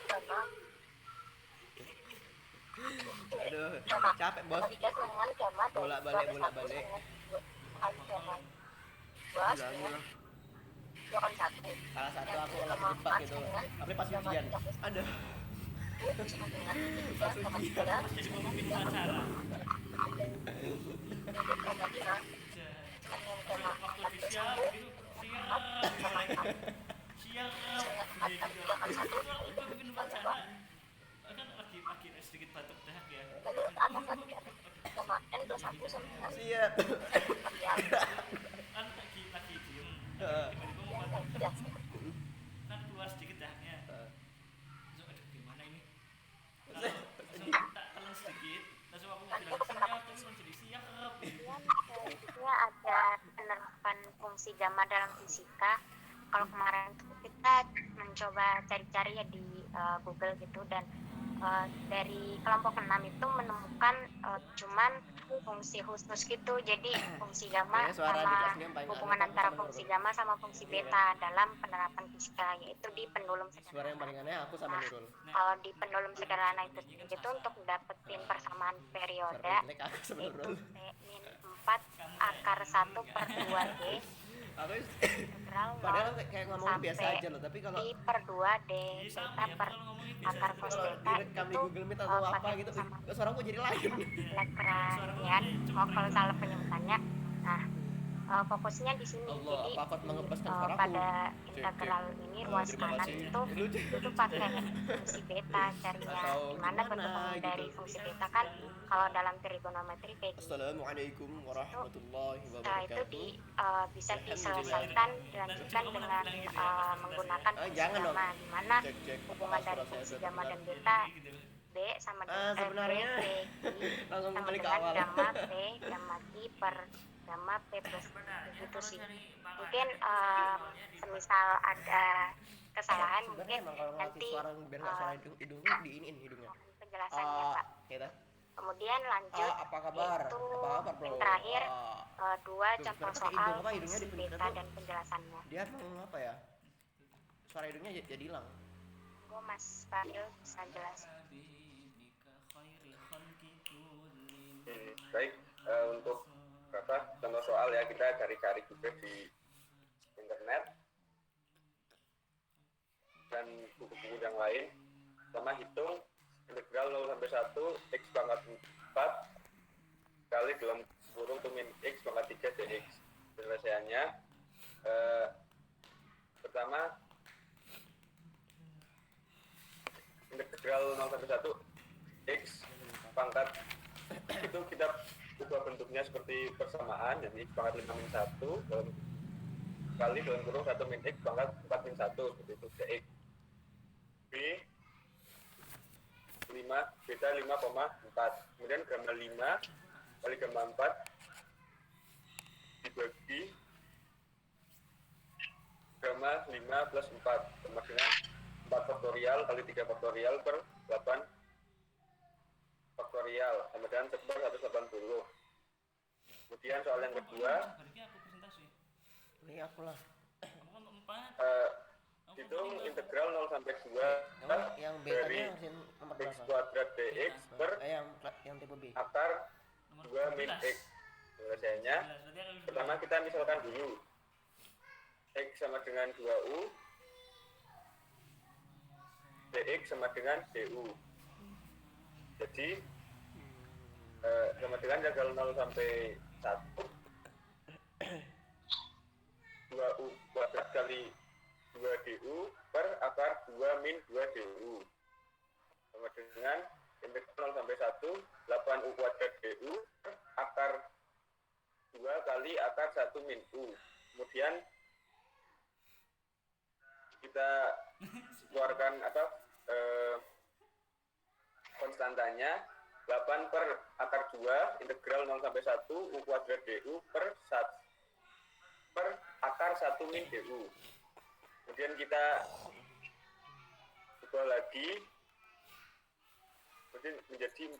[SPEAKER 5] gamma
[SPEAKER 3] Aduh,
[SPEAKER 5] gamma
[SPEAKER 3] capek bos.
[SPEAKER 5] ketiga sama dengan gamma dari
[SPEAKER 3] Bolak-balik,
[SPEAKER 5] 2 plus 1
[SPEAKER 3] bolak-balik.
[SPEAKER 5] sama dengan 2 kali gamma 2
[SPEAKER 3] Gila,
[SPEAKER 5] sama dengan
[SPEAKER 3] gila.
[SPEAKER 5] 2 kali 1
[SPEAKER 3] Salah satu
[SPEAKER 5] yang
[SPEAKER 3] aku
[SPEAKER 5] ketiga
[SPEAKER 3] lagi
[SPEAKER 5] gamma
[SPEAKER 3] jebak
[SPEAKER 5] 4
[SPEAKER 3] gitu.
[SPEAKER 5] sama dengan
[SPEAKER 3] Tapi pas
[SPEAKER 5] gamma
[SPEAKER 3] ujian.
[SPEAKER 5] 3 plus
[SPEAKER 3] Aduh.
[SPEAKER 5] 1 sama dengan 3
[SPEAKER 3] Pas
[SPEAKER 5] gamma
[SPEAKER 3] ujian.
[SPEAKER 5] 3 sama dengan gamma 5 untuk gamma 5 sama dengan gamma 4 plus 1 4 gamma 4 dengan 4 kali 3 kali 1 tambah 2 lalu ke atas lagi ya gamma n plus 1 sama dengan
[SPEAKER 3] Siap.
[SPEAKER 5] faktorial
[SPEAKER 3] Heeh.
[SPEAKER 5] yang ketiga selanjutnya ada penerapan fungsi gamma dalam fisika. Kalau kemarin itu kita mencoba cari-cari ya di Google gitu dan dari kelompok 6 itu menemukan cuman fungsi khusus gitu. Jadi fungsi gamma
[SPEAKER 3] Kayaknya suara di
[SPEAKER 5] sama
[SPEAKER 3] kelas dia yang paling
[SPEAKER 5] hubungan
[SPEAKER 3] aneh
[SPEAKER 5] antara
[SPEAKER 3] sama
[SPEAKER 5] fungsi
[SPEAKER 3] Nurul.
[SPEAKER 5] gamma sama fungsi beta dalam penerapan fisika yaitu di pendulum
[SPEAKER 3] Suara yang
[SPEAKER 5] sederhana.
[SPEAKER 3] paling aneh aku sama Nurul.
[SPEAKER 5] Kalau di pendulum sederhana itu sendiri itu untuk dapetin persamaan
[SPEAKER 3] Suara
[SPEAKER 5] periode
[SPEAKER 3] paling jelek aku sama
[SPEAKER 5] yaitu
[SPEAKER 3] Nurul.
[SPEAKER 5] P min 4 akar 1 per 2D
[SPEAKER 3] Aku
[SPEAKER 5] integral
[SPEAKER 3] padahal
[SPEAKER 5] 0
[SPEAKER 3] kayak ngomong biasa
[SPEAKER 5] sampai
[SPEAKER 3] aja loh, tapi kalau
[SPEAKER 5] I per 2 D beta per akar cos
[SPEAKER 3] kalau
[SPEAKER 5] beta
[SPEAKER 3] direkam di
[SPEAKER 5] itu
[SPEAKER 3] Google Meet atau apa
[SPEAKER 5] pakai
[SPEAKER 3] gitu,
[SPEAKER 5] persamaan
[SPEAKER 3] kok suara gue jadi lain.
[SPEAKER 5] Lagrangian. Kalau salah penyebutannya. Nah, fokusnya di sini.
[SPEAKER 3] Allah,
[SPEAKER 5] Jadi
[SPEAKER 3] apa aku mengepaskan suaraku?
[SPEAKER 5] pada integral ini ruas
[SPEAKER 3] Terima
[SPEAKER 5] kanan
[SPEAKER 3] kasih.
[SPEAKER 5] itu pakai fungsi beta carinya.
[SPEAKER 3] Atau
[SPEAKER 5] Dimana
[SPEAKER 3] gimana
[SPEAKER 5] bentuk
[SPEAKER 3] gitu.
[SPEAKER 5] dari fungsi beta kan kalau dalam trigonometri kayak gini.
[SPEAKER 3] Assalamualaikum warahmatullahi
[SPEAKER 5] Setelah itu
[SPEAKER 3] wabarakatuh.
[SPEAKER 5] bisa diselesaikan dilanjutkan dengan menggunakan fungsi
[SPEAKER 3] jangan dong.
[SPEAKER 5] gamma, di mana
[SPEAKER 3] Cek.
[SPEAKER 5] hubungan
[SPEAKER 3] Apa
[SPEAKER 5] dari
[SPEAKER 3] suara saya
[SPEAKER 5] fungsi
[SPEAKER 3] sudah
[SPEAKER 5] gamma dan
[SPEAKER 3] terdengar?
[SPEAKER 5] beta B sama dengan
[SPEAKER 3] sebenarnya
[SPEAKER 5] B
[SPEAKER 3] langsung
[SPEAKER 5] sama
[SPEAKER 3] kembali ke
[SPEAKER 5] dengan
[SPEAKER 3] awal.
[SPEAKER 5] gamma P gamma Q per gamma P plus begitu sih. Mungkin semisal ada kesalahan
[SPEAKER 3] Sebenarnya
[SPEAKER 5] mungkin
[SPEAKER 3] emang kalau ngelatih
[SPEAKER 5] nanti
[SPEAKER 3] suara biar nggak suara hidungnya diiniin hidungnya.
[SPEAKER 5] penjelasannya Pak.
[SPEAKER 3] Gitu.
[SPEAKER 5] Kemudian lanjut
[SPEAKER 3] Apa kabar?
[SPEAKER 5] yaitu
[SPEAKER 3] Apa kabar bro?
[SPEAKER 5] yang terakhir dua
[SPEAKER 3] Tuh,
[SPEAKER 5] contoh
[SPEAKER 3] sebenarnya pakai hidung
[SPEAKER 5] soal
[SPEAKER 3] apa? Hidungnya
[SPEAKER 5] fungsi
[SPEAKER 3] dipencet
[SPEAKER 5] beta
[SPEAKER 3] tuh.
[SPEAKER 5] dan penjelasannya.
[SPEAKER 3] Dia emang apa ya? Suara hidungnya jadi hilang.
[SPEAKER 5] Gue Mas Fadil bisa jelas.
[SPEAKER 1] Baik, untuk contoh soal ya, kita cari-cari juga di internet dan buku-buku yang lain. Sama hitung integral 0 sampai 1 x pangkat 4 kali dalam kurung min x pangkat 3 dx. Penyelesaiannya pertama integral 0 sampai 1 x pangkat itu kita ubah bentuknya seperti persamaan, jadi x pangkat 5 min 1 kali dalam kurung 1 min x pangkat 4 min 1 seperti itu dx. B 5 beta 5,4, kemudian gamma 5 kali gamma 4 dibagi gamma 5 plus 4 sama dengan 4 faktorial kali 3 faktorial per 8 faktorial sama dengan sekitar 180. Kemudian soal yang kedua,
[SPEAKER 3] Ini aku lah.
[SPEAKER 1] hitung integral 0 sampai 2
[SPEAKER 3] Yang
[SPEAKER 1] dari
[SPEAKER 3] betanya harus nomor
[SPEAKER 1] x
[SPEAKER 3] berapa?
[SPEAKER 1] kuadrat dx per
[SPEAKER 3] Yang tipe B.
[SPEAKER 1] akar 2 min x. Penyelesaiannya pertama kita misalkan dulu x sama dengan 2u, dx sama dengan du. Jadi sama dengan integral 0 sampai 1 2u kuadrat kali 2 du per akar 2 min 2 du sama dengan integral 0 sampai 1 8u kuadrat du per akar 2 kali akar 1 min u. Kemudian kita keluarkan konstantanya 8 per akar 2 integral 0 sampai 1 u kuadrat du per akar 1 min du. Kemudian kita ubah lagi menjadi 4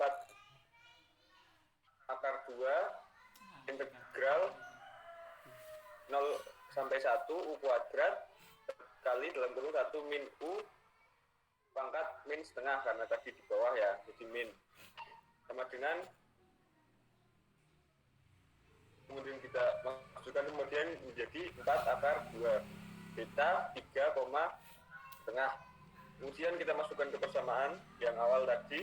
[SPEAKER 1] akar 2 integral 0 sampai 1 u kuadrat kali dalam kurung 1 min u pangkat min setengah karena tadi di bawah ya, jadi min sama dengan kemudian kita masukkan kemudian menjadi 4 akar 2 beta 3, setengah. Kemudian kita masukkan ke persamaan yang awal tadi,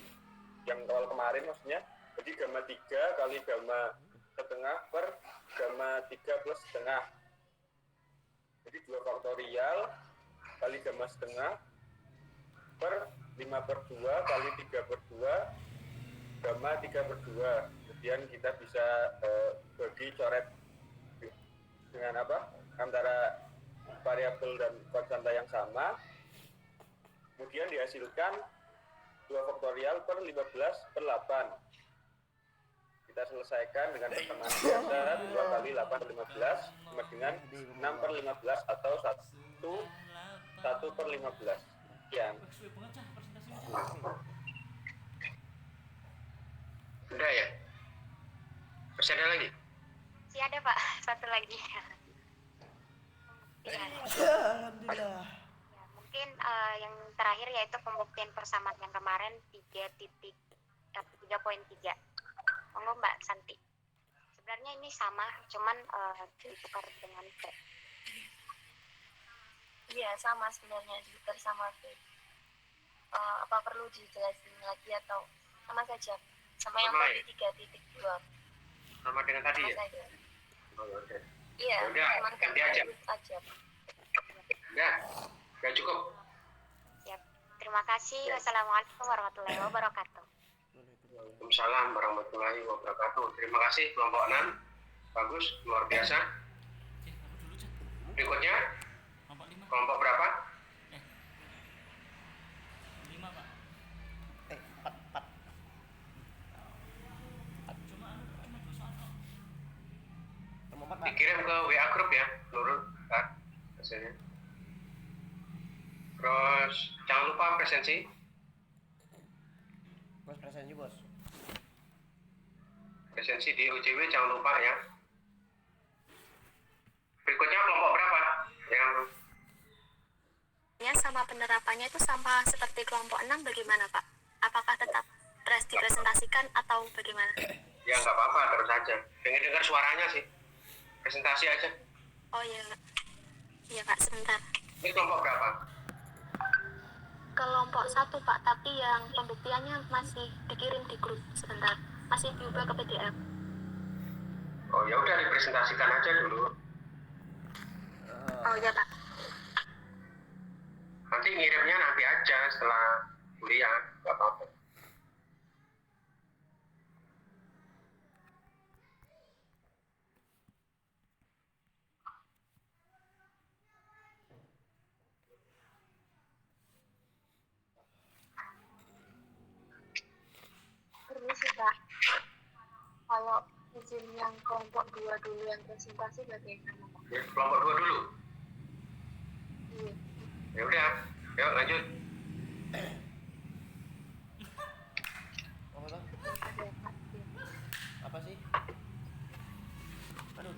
[SPEAKER 1] yang awal kemarin maksudnya, jadi gamma 3 kali gamma setengah per gamma 3 plus setengah, jadi 2 faktorial kali gamma setengah per 5 per 2 kali 3 per 2 gamma 3 per 2. Kemudian kita bisa bagi coret dengan antara variabel dan konstanta yang sama, kemudian dihasilkan 2 faktorial per 15 per 8. Kita selesaikan dengan persamaan biasa 2 kali 8 per 15 sama dengan 6 per 15 atau 1 per 15. Sekian. Udah ya? Masih ada lagi?
[SPEAKER 5] Masih ada Pak, satu lagi. Ya,
[SPEAKER 3] Alhamdulillah.
[SPEAKER 5] ya, mungkin yang terakhir yaitu pembuktian persamaan yang kemarin 3.3. Monggo Mbak Santi. Sebenarnya ini sama, cuman ditukar dengan P.
[SPEAKER 4] Iya, sama sebenarnya ditukar sama B. Apa perlu dijelasin lagi atau sama saja? Sama yang
[SPEAKER 1] Sama
[SPEAKER 4] tadi 3.2.
[SPEAKER 1] Sama dengan tadi
[SPEAKER 4] Sama
[SPEAKER 1] ya?
[SPEAKER 4] saja.
[SPEAKER 1] Oh, oke.
[SPEAKER 4] Iya,
[SPEAKER 1] Udah,
[SPEAKER 4] cuman
[SPEAKER 1] ganti aja.
[SPEAKER 4] aja.
[SPEAKER 1] Udah cukup.
[SPEAKER 5] Siap. Terima kasih. Wassalamualaikum warahmatullahi wabarakatuh.
[SPEAKER 1] Waalaikumsalam warahmatullahi wabarakatuh. Terima kasih kelompok 6. Bagus, luar biasa. Berikutnya, kelompok berapa?
[SPEAKER 2] 5 Pak.
[SPEAKER 3] 4. Nomor 4 Pak.
[SPEAKER 1] Dikirim ke WA grup ya, Nurul. Hasilnya. Terus, jangan lupa presensi.
[SPEAKER 3] Bos presensi bos.
[SPEAKER 1] Presensi di UJW jangan lupa ya. Berikutnya kelompok berapa? Yang
[SPEAKER 6] Ya, sama penerapannya itu sama seperti kelompok 6 bagaimana Pak? Apakah tetap dipresentasikan atau bagaimana?
[SPEAKER 1] Ya nggak apa-apa, terus aja. Dengar suaranya sih. Presentasi aja.
[SPEAKER 6] Oh iya Kak. Iya Kak, sebentar.
[SPEAKER 1] Ini kelompok berapa?
[SPEAKER 6] Kelompok 1 Pak, tapi yang pembuktiannya masih dikirim di grup sebentar. Masih diubah ke PDF.
[SPEAKER 1] Oh ya udah, dipresentasikan aja dulu.
[SPEAKER 6] Oh iya Pak.
[SPEAKER 1] Nanti ngirimnya nanti aja setelah kuliah, nggak apa-apa.
[SPEAKER 4] Permisi Kak, kalau izin yang kelompok 2 dulu yang presentasi bagaimana Pak?
[SPEAKER 1] Ya, kelompok 2 dulu.
[SPEAKER 4] Iya.
[SPEAKER 1] Ya udah, yuk lanjut.
[SPEAKER 3] Apa tuh?
[SPEAKER 4] Ada Kak. Iya.
[SPEAKER 3] Apa sih? Aduh.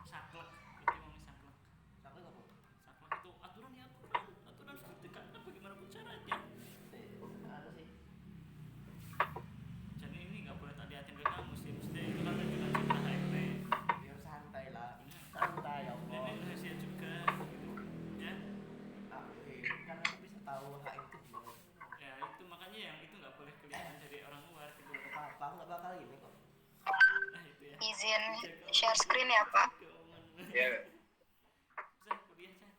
[SPEAKER 2] Saklek, itu ngomongin saklek.
[SPEAKER 3] Saklek apa?
[SPEAKER 2] Saklek itu aturan ya aturan harus ditegakkan bagaimanapun caranya.
[SPEAKER 3] Ada sih.
[SPEAKER 2] Jadi ini nggak boleh tak liatin ke kamu sih, mesti itu kan dengan cerita HMP.
[SPEAKER 3] Biar santai lah. Santai ya Allah.
[SPEAKER 2] Ini rahasia juga, gitu. Ya,
[SPEAKER 3] Kan aku bisa tahu HM itu gimana.
[SPEAKER 2] ya itu makanya yang itu nggak boleh kelihatan dari orang luar gitu.
[SPEAKER 3] Apa aku nggak bakal ini kok.
[SPEAKER 2] Nah itu ya.
[SPEAKER 4] Izin share screen ya Pak.
[SPEAKER 1] Ya.
[SPEAKER 2] Bisa kuliah aja.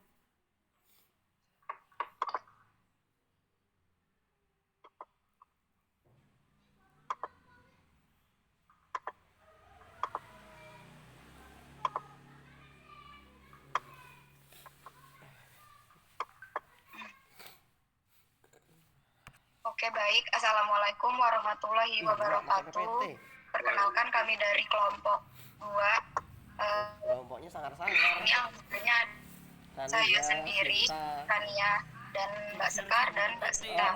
[SPEAKER 4] Oke baik, Assalamualaikum warahmatullahi wabarakatuh. Perkenalkan kami dari kelompok 2.
[SPEAKER 3] Kelompoknya sangar-sangar.
[SPEAKER 4] Ini anggotanya
[SPEAKER 3] Tania,
[SPEAKER 4] saya sendiri,
[SPEAKER 3] Sinta.
[SPEAKER 4] Tania, dan Mbak Sekar dan Mbak Sinta.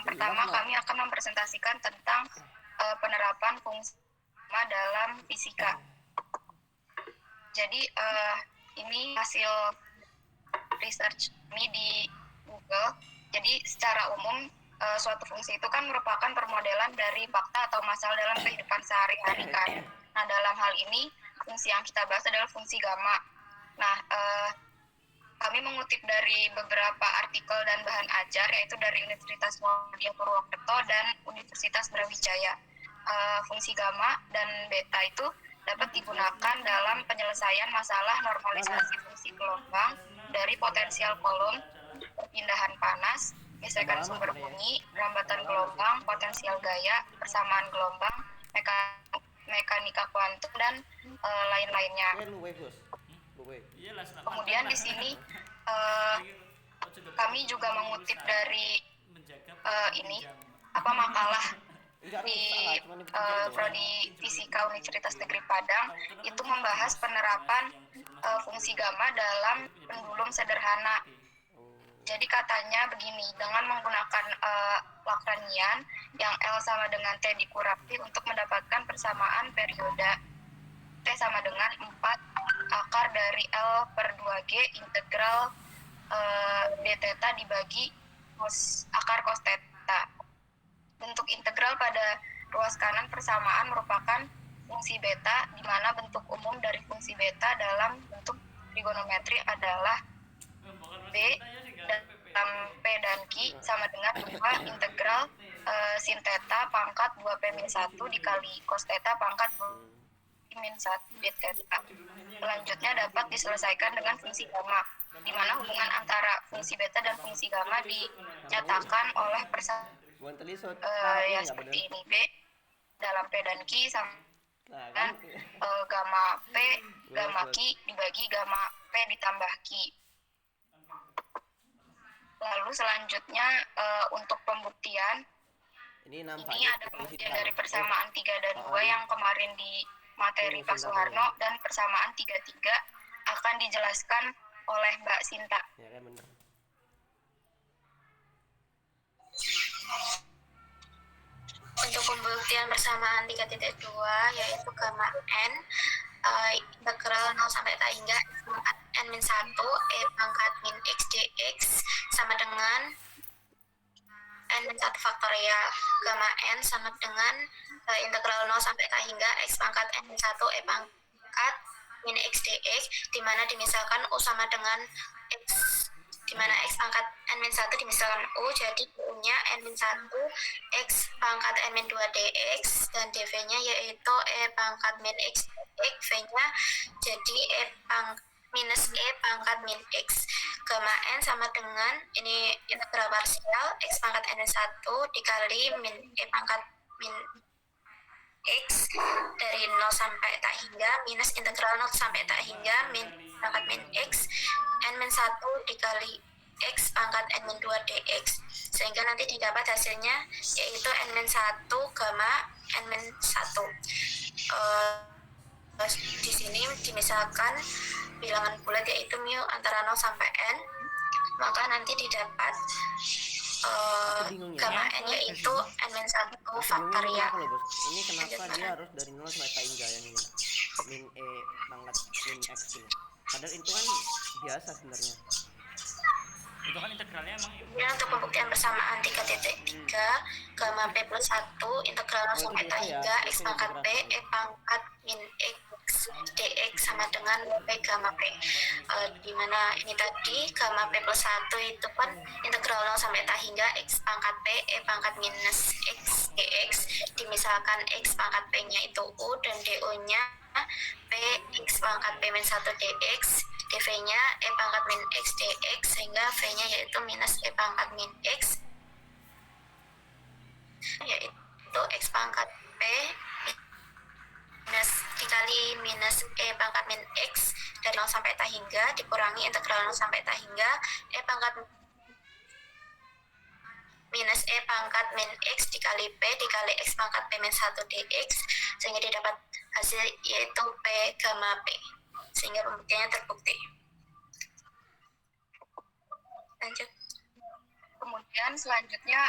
[SPEAKER 4] Pertama kami akan mempresentasikan tentang penerapan fungsi gamma dalam fisika. Jadi ini hasil research kami di Google. Jadi secara umum suatu fungsi itu kan merupakan permodelan dari fakta atau masalah dalam kehidupan sehari-hari kan. Nah dalam hal ini fungsi yang kita bahas adalah fungsi gamma. Nah kami mengutip dari beberapa artikel dan bahan ajar yaitu dari Universitas Muhammadiyah Purwokerto dan Universitas Brawijaya. Fungsi gamma dan beta itu dapat digunakan dalam penyelesaian masalah normalisasi fungsi gelombang dari potensial kolom, perpindahan panas, gesekan sumber bunyi, rambatan gelombang, potensial gaya, persamaan gelombang, mekanika kuantum dan lain-lainnya.
[SPEAKER 3] Luwe bos. Luwe.
[SPEAKER 2] Iyalah,
[SPEAKER 4] Kemudian di sini kami juga mengutip dari ini makalah di Prodi Fisika Universitas Negeri Padang itu membahas penerapan fungsi gamma dalam pendulum sederhana. Jadi katanya begini, dengan menggunakan Lagrangian yang L sama dengan T dikurangi untuk mendapatkan persamaan perioda T sama dengan 4 akar dari L per 2G integral d theta dibagi akar cos theta. Bentuk integral pada ruas kanan persamaan merupakan fungsi beta, di mana bentuk umum dari fungsi beta dalam bentuk trigonometri adalah B dalam P dan Q sama dengan 2 integral sin theta pangkat 2P-1 dikali cos theta pangkat 2P-1 d theta. Selanjutnya dapat diselesaikan dengan fungsi gamma, di mana hubungan antara fungsi beta dan fungsi gamma dinyatakan oleh persamaan yang seperti ini. B dalam P dan Q sama dengan gamma P, gamma Q dibagi gamma P ditambah Q. Lalu selanjutnya untuk pembuktian, ini ada pembuktian dari persamaan 3 dan 2 yang kemarin di materi Pak Soeharno, dan persamaan 3-3 akan dijelaskan oleh Mbak Sinta.
[SPEAKER 3] Ya kan bener.
[SPEAKER 6] Untuk pembuktian persamaan 3.2 yaitu gamma n integral 0 sampai tak hingga pangkat n-1 e pangkat min x dx sama dengan n min 1 faktorial gamma n sama dengan integral 0 sampai tak hingga x pangkat n min 1 e pangkat min x dx, di mana dimisalkan u sama dengan x, di mana x pangkat n min 1 dimisalkan u, jadi u-nya n min 1 x pangkat n min 2 dx, dan dv-nya yaitu e pangkat min x dx, v-nya jadi minus e pangkat min x. Gamma n sama dengan, ini integral parsial, x pangkat n min 1 dikali min e pangkat min x dari 0 sampai tak hingga minus integral 0 sampai tak hingga min pangkat min x n min 1 dikali x pangkat n min 2 dx, sehingga nanti didapat hasilnya yaitu n min 1 gamma n min 1. Di sini dimisalkan bilangan bulat yaitu mu antara 0 sampai n, maka nanti didapat gamma n yaitu n min 1 faktorial.
[SPEAKER 3] Aku loh bos, ini kenapa dia harus dari 0 sampai tak hingga yang ini min e pangkat min x gitu. Padahal itu kan biasa sebenarnya.
[SPEAKER 2] Itu kan integralnya emang
[SPEAKER 6] Ya, untuk pembuktian persamaan 3.3 gamma p plus 1 integral 0 sampai tak hingga x pangkat p e pangkat min x dx sama dengan p gamma p, di mana ini tadi gamma p plus 1 itu kan integral 0 sampai tak hingga x pangkat p e pangkat minus x dx, dimisalkan x pangkat p nya itu u dan do nya p x pangkat p min 1 dx, dv nya e pangkat min x dx, sehingga v nya yaitu minus e pangkat min x, yaitu x pangkat p minus dikali minus e pangkat min x dari 0 sampai tak hingga dikurangi integral 0 sampai tak hingga e pangkat minus e pangkat min x dikali p dikali x pangkat p min 1 dx, sehingga didapat hasil yaitu p gamma p, sehingga pembuktiannya terbukti. Lanjut.
[SPEAKER 4] Kemudian selanjutnya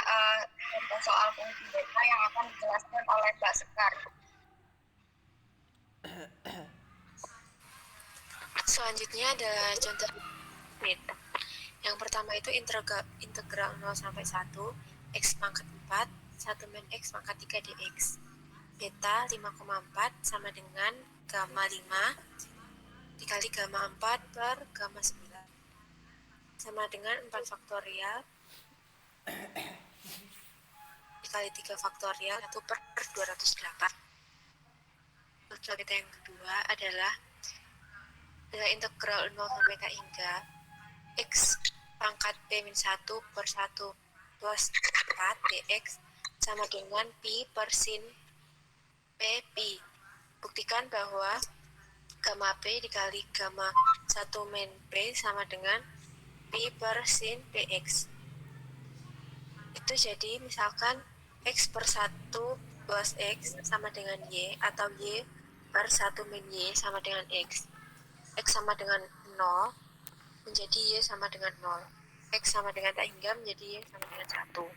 [SPEAKER 4] contoh soal fungsi beta yang akan dijelaskan oleh Mbak Sekar.
[SPEAKER 7] Selanjutnya adalah contoh beta. Yang pertama itu integral 0 sampai 1 x pangkat 4 1 min x pangkat 3 dx. Beta 5,4 sama dengan gamma 5 dikali gamma 4 per gamma 9 sama dengan 4 faktorial dikali 3 faktorial 1 per 208. Contoh beta yang kedua adalah integral 0 sampai tak hingga x pangkat p min 1 per 1 plus 4 dx sama dengan pi per sin p pi. Buktikan bahwa gamma p dikali gamma 1 min p sama dengan pi per sin px. Itu jadi misalkan x per 1 plus x sama dengan y, atau y per 1 min y sama dengan x sama dengan 0 menjadi y sama dengan 0, x sama dengan tak hingga menjadi y sama dengan 1.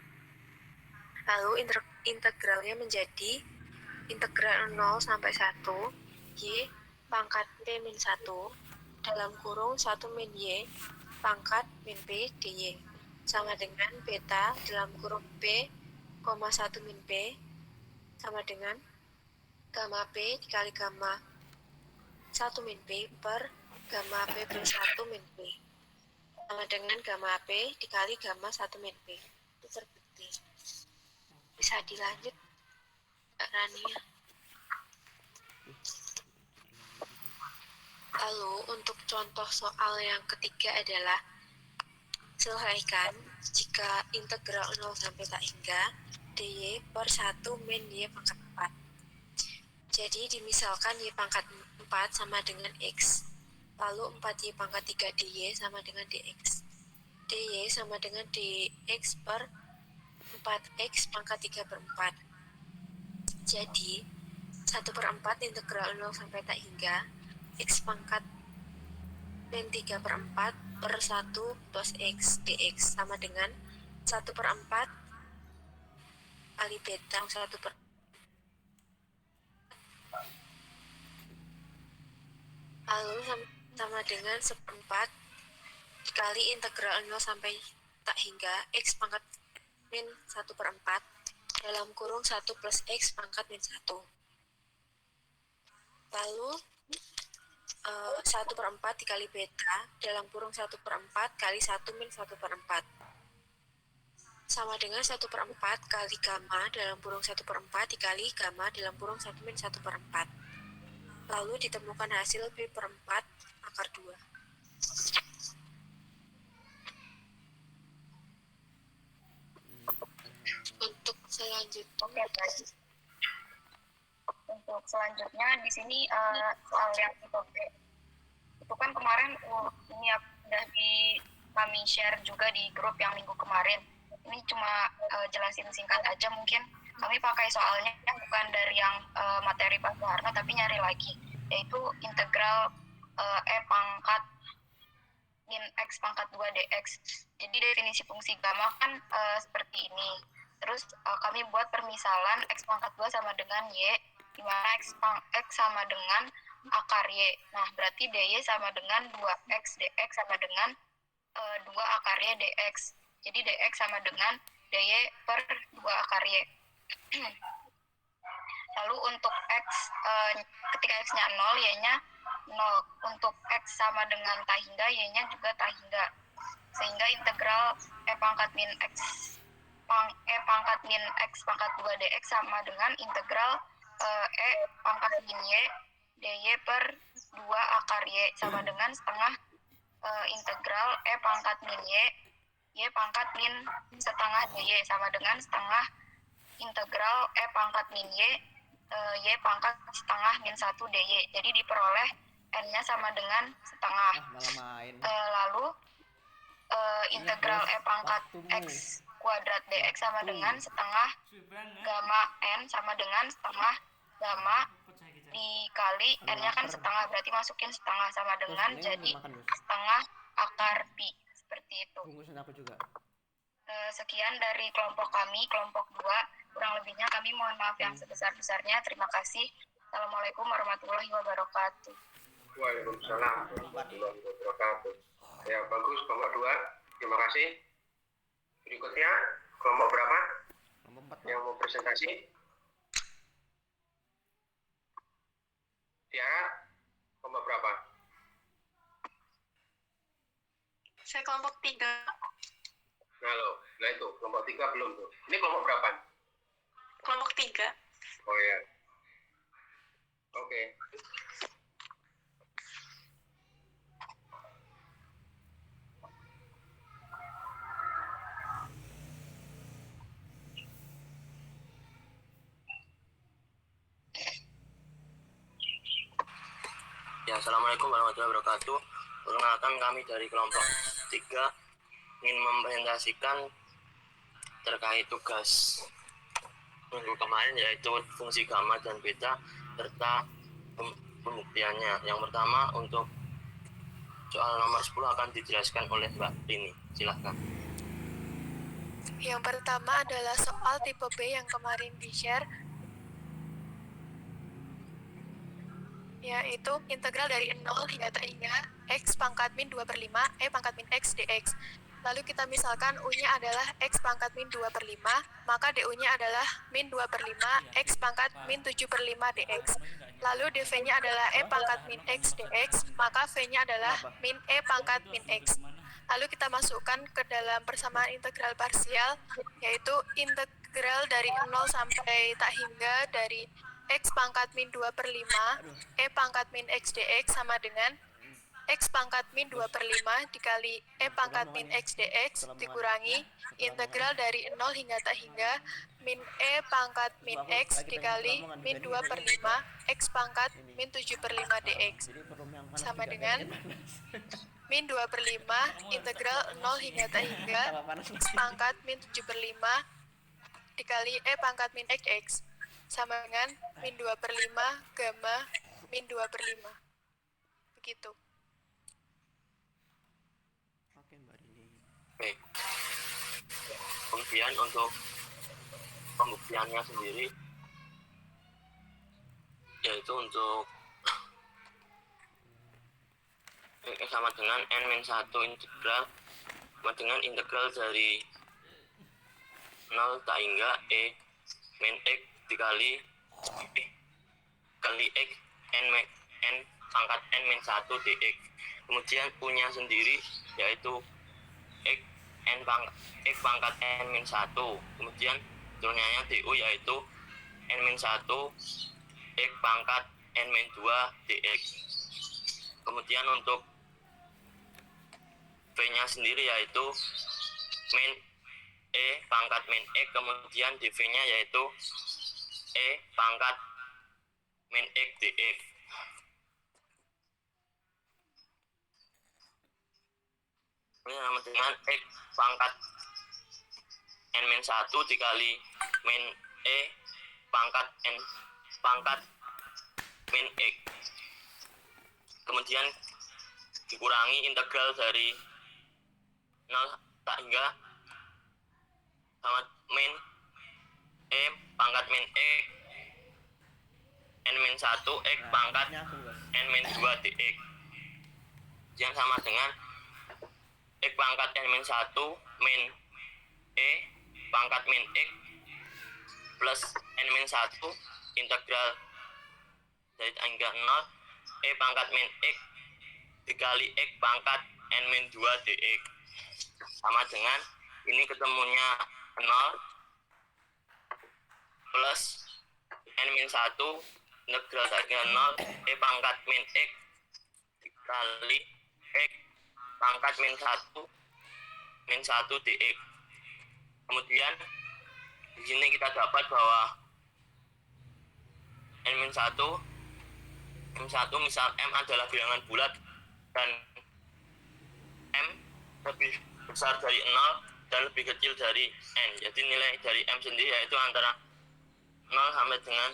[SPEAKER 7] Lalu integralnya menjadi integral 0 sampai 1 y pangkat p min 1 dalam kurung 1 min y pangkat min p dy sama dengan beta dalam kurung p, 1 min p sama dengan gamma p dikali gamma 1 min p per gamma p plus 1 min p sama dengan gamma p dikali gamma 1 min p. Itu terbukti. Bisa dilanjut Kak Rania. Lalu untuk contoh soal yang ketiga adalah selesaikan jika integral 0 sampai tak hingga dy per 1 min y pangkat 4. Jadi dimisalkan y pangkat 4 sama dengan x, lalu 4y pangkat 3 dy sama dengan dx. dy sama dengan dx per 4x pangkat 3 per 4. Jadi 1 per 4 integral 0 sampai tak hingga x pangkat min 3 per 4 per 1 plus x dx sama dengan 1 per 4 kali beta 1 per lalu sama dengan 1/4 dikali integral 0 sampai tak hingga x pangkat min 1/4 dalam kurung 1 plus X pangkat min 1. Lalu 1/4 dikali beta dalam kurung 1/4 kali 1 min 1/4 sama dengan 1/4 kali gamma dalam kurung 1/4 dikali gamma dalam kurung 1 min 1/4. Lalu ditemukan hasil P/4 akar 2. Untuk selanjutnya,
[SPEAKER 4] Oke, baik. Untuk selanjutnya di sini soal yang tipe B. Itu kan kemarin ini udah kami share juga di grup yang minggu kemarin. Ini cuma jelasin singkat aja, mungkin kami pakai soalnya bukan dari yang materi Pak Soeharno tapi nyari lagi, yaitu integral E pangkat min X pangkat 2 dx. Jadi definisi fungsi gamma kan seperti ini. Terus kami buat permisalan X pangkat 2 sama dengan Y, di mana X sama dengan akar Y. Nah, berarti dy sama dengan 2X dx sama dengan 2 akar Y dx. Jadi dx sama dengan dy per 2 akar Y. Lalu untuk X, ketika X-nya 0, Y-nya 0. Untuk X sama dengan tak hingga, Y-nya juga tak hingga. Sehingga integral E pangkat min X pangkat 2 dx sama dengan integral E pangkat min Y dy per 2 akar Y sama dengan setengah integral E pangkat min Y pangkat min setengah dy sama dengan setengah integral E pangkat min Y pangkat setengah min 1 dy. Jadi diperoleh n-nya sama dengan setengah.
[SPEAKER 3] Malah main.
[SPEAKER 4] Lalu integral E pangkat X kuadrat dx sama dengan setengah gamma n sama dengan setengah gamma dikali n-nya kan setengah, berarti masukin setengah sama dengan jadi setengah akar pi, seperti itu.
[SPEAKER 3] Bungkusin aku juga.
[SPEAKER 4] Sekian dari kelompok kami, kelompok 2. Kurang lebihnya kami mohon maaf yang sebesar-besarnya. Terima kasih. Assalamualaikum warahmatullahi wabarakatuh.
[SPEAKER 1] Waalaikumsalam warahmatullahi wabarakatuh. Ya, bagus kelompok 2. Terima kasih. Berikutnya kelompok berapa
[SPEAKER 3] Kelompok 4.
[SPEAKER 1] yang mau presentasi? Tiara, kelompok berapa?
[SPEAKER 7] saya kelompok 3.
[SPEAKER 1] Nah itu kelompok 3 belum tuh. Ini kelompok berapa?
[SPEAKER 7] Kelompok 3.
[SPEAKER 1] Oh ya. Oke.
[SPEAKER 8] Ya, Assalamualaikum warahmatullahi wabarakatuh. Perkenalkan, kami dari kelompok 3 ingin mempresentasikan terkait tugas minggu kemarin, yaitu fungsi gamma dan beta serta pembuktiannya. Yang pertama, untuk soal nomor 10 akan dijelaskan oleh Mbak Rini. Silahkan.
[SPEAKER 9] Yang pertama adalah soal tipe B yang kemarin di-share, yaitu integral dari 0 hingga tak hingga X pangkat min 2/5 E pangkat min X dx. Lalu kita misalkan U-nya adalah X pangkat min 2/5, maka DU-nya adalah min 2/5 X pangkat min 7/5 dx. Lalu dV-nya adalah E pangkat min X dx, maka V-nya adalah min E pangkat min X. Lalu kita masukkan ke dalam persamaan integral parsial, yaitu integral dari 0 sampai tak hingga dari X pangkat min 2/5 E pangkat min X dx sama dengan X pangkat min 2/5 dikali E pangkat min X dx dikurangi integral dari 0 hingga tak hingga min E pangkat min X dikali min 2/5 X pangkat min 7/5 dx sama dengan min 2/5 integral 0 hingga tak hingga X pangkat min 7/5 dikali E pangkat min X dx sama dengan min 2/5 gamma min 2/5. Begitu.
[SPEAKER 3] Oke, Mbak Rini.
[SPEAKER 8] Baik. Kemudian untuk pembuktiannya sendiri, yaitu untuk X sama dengan N-1 integral sama dengan integral dari 0 tak hingga E min X dikali kali X n pangkat n min 1 dx. Kemudian punya sendiri yaitu X pangkat n min 1. Kemudian turunannya du yaitu n min 1 X pangkat n min 2 dx. Kemudian untuk V nya sendiri yaitu min E pangkat min X, kemudian di V nya yaitu E pangkat min X dx. Ini sama dengan X pangkat n min 1 dikali min E pangkat n pangkat min X. Kemudian dikurangi integral dari 0 tak hingga sama min E pangkat min X n min 1 X pangkat n min 2 dx yang sama dengan X pangkat n min 1 min E pangkat min X plus n min 1 integral dari hingga 0 E pangkat min X dikali X pangkat n min 2 dx sama dengan ini ketemunya 0 plus n min 1 integral dari 0 E pangkat min X dikali X pangkat min 1 dx. Kemudian di sini kita dapat bahwa n min 1 misal M adalah bilangan bulat dan M lebih besar dari 0 dan lebih kecil dari N. Jadi nilai dari M sendiri yaitu antara 0 sampai dengan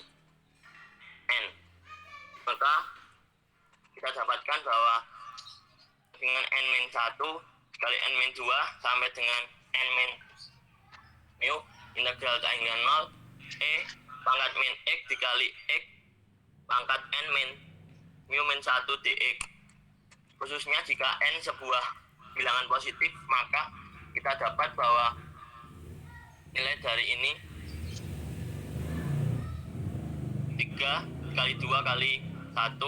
[SPEAKER 8] N. Maka kita dapatkan bahwa dengan N min 1 kali N min 2 sampai dengan N min mu integral tak hingga 0 E pangkat min X dikali X pangkat N min mu min 1 dx. Khususnya jika N sebuah bilangan positif, maka kita dapat bahwa nilai dari ini 3 kali 2 kali 1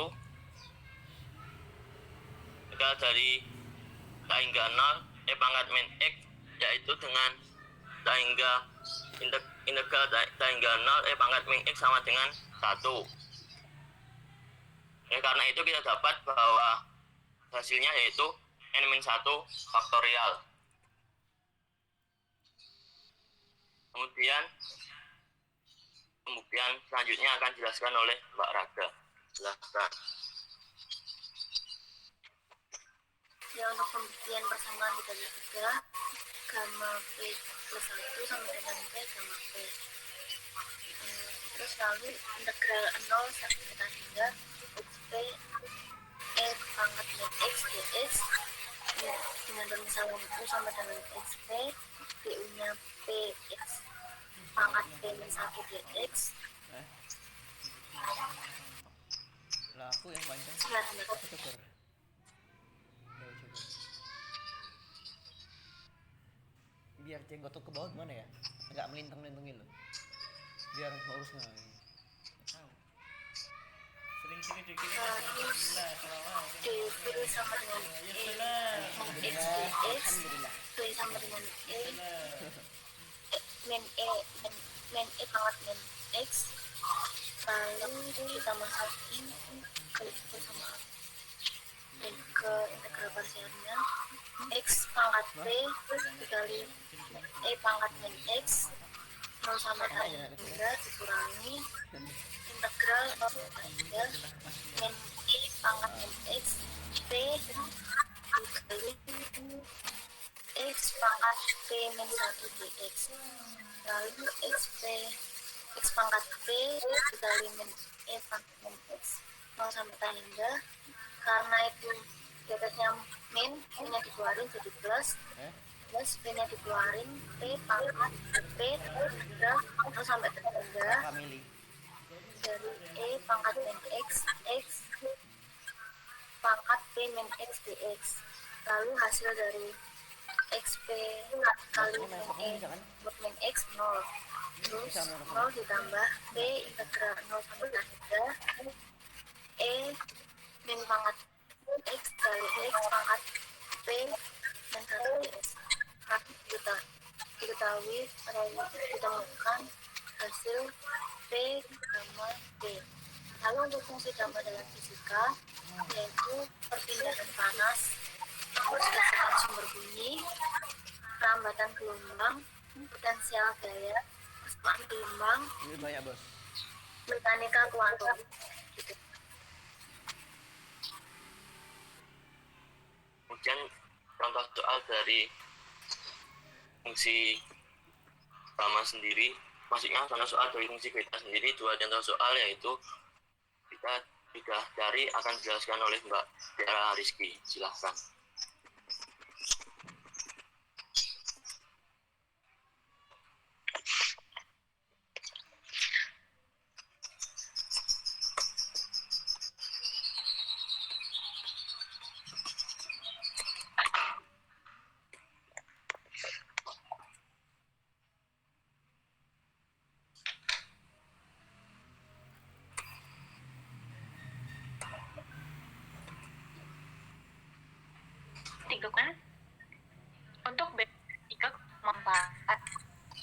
[SPEAKER 8] integral dari tak hingga 0 E pangkat min X yaitu dengan tak hingga integral tak hingga 0 E pangkat min X sama dengan 1. Karena itu kita dapat bahwa hasilnya yaitu n min 1 faktorial. Kemudian pembuktian selanjutnya akan dijelaskan oleh Mbak Raga. Silakan.
[SPEAKER 6] Ya, untuk pembuktian persamaan dibagi 3, gamma P plus 1 sama dengan P gamma P. Terus lalu integral 0 sampai hingga XP E pangkat min X dx dengan permisalan U sama dengan XP, DU nya PX pangkat P min 1 dx.
[SPEAKER 3] Lah aku yang panjang.
[SPEAKER 6] Silakan.
[SPEAKER 3] Aku coba. Biar jenggot ke bawah gimana ya? Enggak melintang-melintangin loh. Biar lurus nggak. Sering-sering dikit.
[SPEAKER 6] P sama dengan E X dx, P sama dengan E min E pangkat min X, lalu kita masukin ke itu sama dan ke integral parsialnya X pangkat P dikali E pangkat min X 0 sampai hingga dikurangi integral 0 sampai hingga min E pangkat min X P dikali X pangkat P min 1 dx, lalu X pangkat P dikali min E pangkat min X 0 sampai hingga, karena itu di atasnya min, P-nya dikeluarin jadi plus P-nya dikeluarin, P pangkat P hingga 0 sampai hingga dari E pangkat min X pangkat P min X dx. Lalu hasil dari XP kali
[SPEAKER 3] Ini main
[SPEAKER 6] min
[SPEAKER 3] Pokemon
[SPEAKER 6] E
[SPEAKER 3] bisa kan?
[SPEAKER 6] buat min X 0. Terus
[SPEAKER 3] Bisa main
[SPEAKER 6] 0
[SPEAKER 3] Pokemon.
[SPEAKER 6] ditambah P integral 0 sampai K hingga E min pangkat X kali X pangkat P dan 1 dx. Tapi diketahui ditemukan hasil P gamma P. Lalu untuk fungsi gamma dalam fisika yaitu perpindahan panas, kecerdasan sumber bunyi, perlambatan gelombang, potensial gaya, kecepatan gelombang,
[SPEAKER 3] Ini banyak bos.
[SPEAKER 6] mekanika kuantum. Gitu.
[SPEAKER 8] Kemudian contoh soal dari fungsi gamma sendiri, maksudnya contoh soal dari fungsi beta sendiri, dua contoh soal yaitu kita sudah cari akan dijelaskan oleh Mbak Tiara Rizky. Silahkan.
[SPEAKER 5] Tiga kan? Untuk B3,4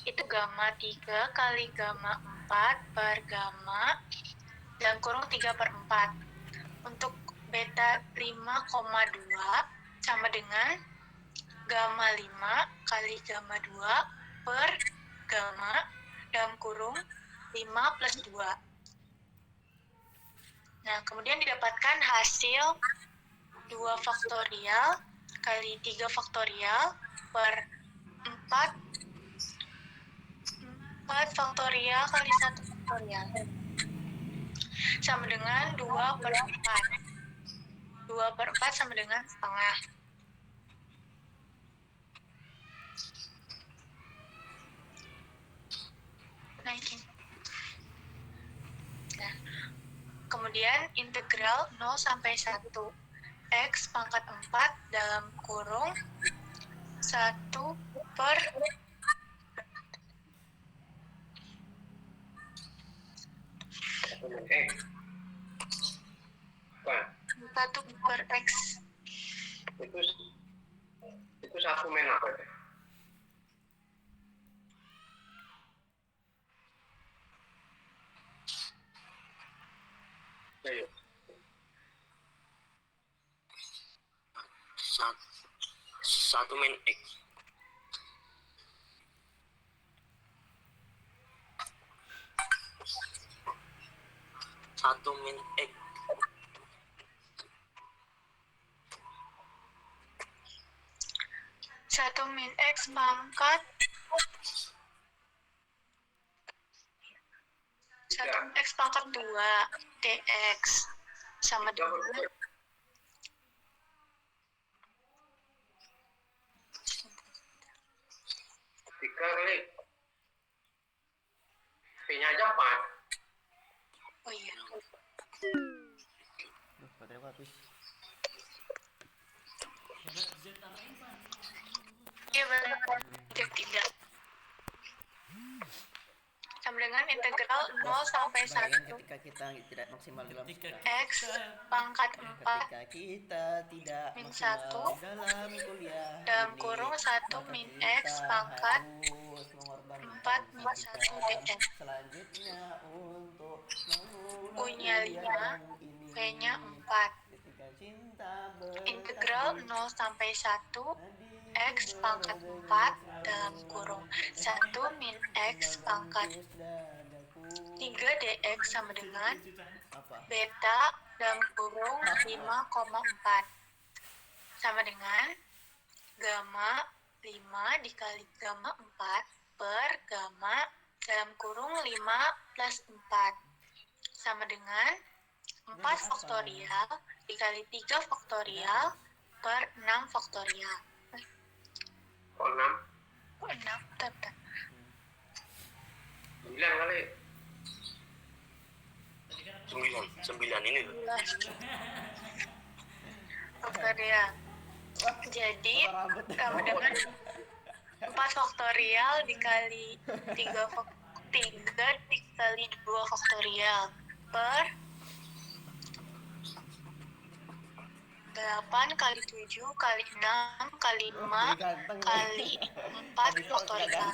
[SPEAKER 5] itu gamma 3 kali gamma 4 per gamma dalam kurung 3/4. Untuk beta 5,2 sama dengan gamma 5 kali gamma 2 per gamma dalam kurung 5 plus 2. Nah, kemudian didapatkan hasil 2 faktorial kali 3 faktorial per 4 faktorial kali 1 faktorial sama dengan 2/4. 2/4 sama dengan setengah. Nah, ini. Nah, kemudian integral 0 sampai 1 X pangkat 4 dalam kurung 1 per
[SPEAKER 1] X. Apa?
[SPEAKER 5] 1 per X.
[SPEAKER 1] Itu satu min apa ya? Ayo.
[SPEAKER 8] Satu min X. Satu min X.
[SPEAKER 5] Satu min X pangkat 2 dx sama dengan
[SPEAKER 1] 3 kali P-nya aja 4.
[SPEAKER 5] oh iya
[SPEAKER 3] Baterai aku habis.
[SPEAKER 5] iya benar tidak sama dengan integral 0 sampai 1
[SPEAKER 3] Bayangin ketika kita tidak maksimal dalam fisika.
[SPEAKER 5] X pangkat 4
[SPEAKER 3] Ketika kita tidak
[SPEAKER 5] min
[SPEAKER 3] maksimal
[SPEAKER 5] 1
[SPEAKER 3] dalam kuliah
[SPEAKER 5] dalam
[SPEAKER 3] ini,
[SPEAKER 5] kurung 1
[SPEAKER 3] maka
[SPEAKER 5] min
[SPEAKER 3] kita
[SPEAKER 5] X pangkat
[SPEAKER 3] harus mengorbankan
[SPEAKER 5] 4 min 1
[SPEAKER 3] fisika
[SPEAKER 5] dx.
[SPEAKER 3] selanjutnya untuk
[SPEAKER 5] U-nya 5, P-nya 4.
[SPEAKER 3] ketika cinta
[SPEAKER 5] Integral 0 sampai 1 X pangkat 4 dalam kurung 1 min X pangkat 3 dx sama dengan beta dalam kurung 5,4 sama dengan gamma 5 dikali gamma 4 per gamma dalam kurung 5 plus 4 sama dengan 4 faktorial dikali 3 faktorial per 6 faktorial.
[SPEAKER 1] Kok 6?
[SPEAKER 5] Kok 6? Bentar.
[SPEAKER 1] 9 kali.
[SPEAKER 8] 9 ini loh.
[SPEAKER 5] 11 faktorial
[SPEAKER 4] Jadi
[SPEAKER 3] Rambut.
[SPEAKER 4] sama dengan 4 faktorial dikali 3 dikali 2 faktorial per 8 kali 7 kali 6 kali 5 kali 4 faktorial.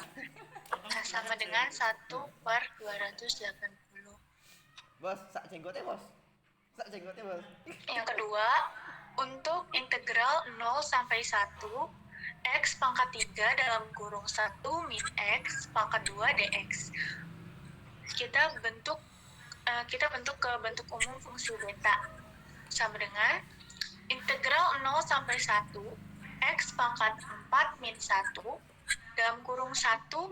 [SPEAKER 4] Nah, sama dengan 1 per 280.
[SPEAKER 3] Bos, sak jenggotnya bos. Sak jenggotnya bos.
[SPEAKER 4] Yang kedua, untuk integral 0 sampai 1 X pangkat 3 dalam kurung 1 min X pangkat 2 dx. Kita bentuk ke bentuk umum fungsi beta sama dengan integral 0 sampai 1 X pangkat 4 min 1 dalam kurung 1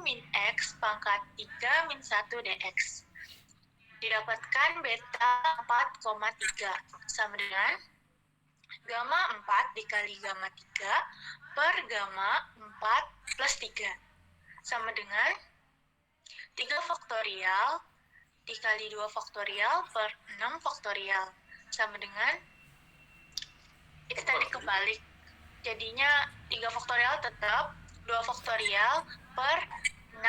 [SPEAKER 4] min X pangkat 3 min 1 dx. Didapatkan beta 4,3 sama dengan gamma 4 dikali gamma 3 per gamma 4 plus 3 sama dengan 3 faktorial dikali 2 faktorial per 6 faktorial sama dengan itu tadi kebalik. Jadinya 3 faktorial tetap 2 faktorial per 6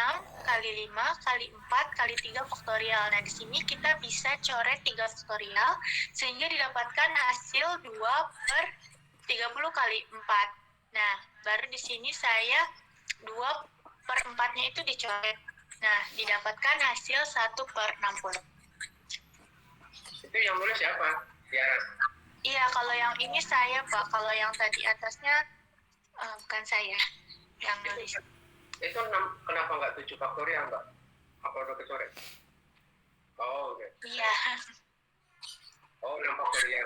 [SPEAKER 4] kali 5 kali 4 kali 3 faktorial. Nah, di sini kita bisa coret 3 faktorial sehingga didapatkan hasil 2 per 30 kali 4. Nah, baru di sini saya 2 per 4-nya itu dicoret. Nah, didapatkan hasil 1 per 60.
[SPEAKER 1] Itu yang nulis siapa? Tiara.
[SPEAKER 4] Iya, kalau yang ini saya, Pak. Kalau yang tadi atasnya bukan saya yang nulis.
[SPEAKER 1] Itu kenapa nggak 7 faktorial, Mbak? Apa udah kecoret? Oh, oke.
[SPEAKER 4] Iya.
[SPEAKER 1] Oh, 6 faktorial.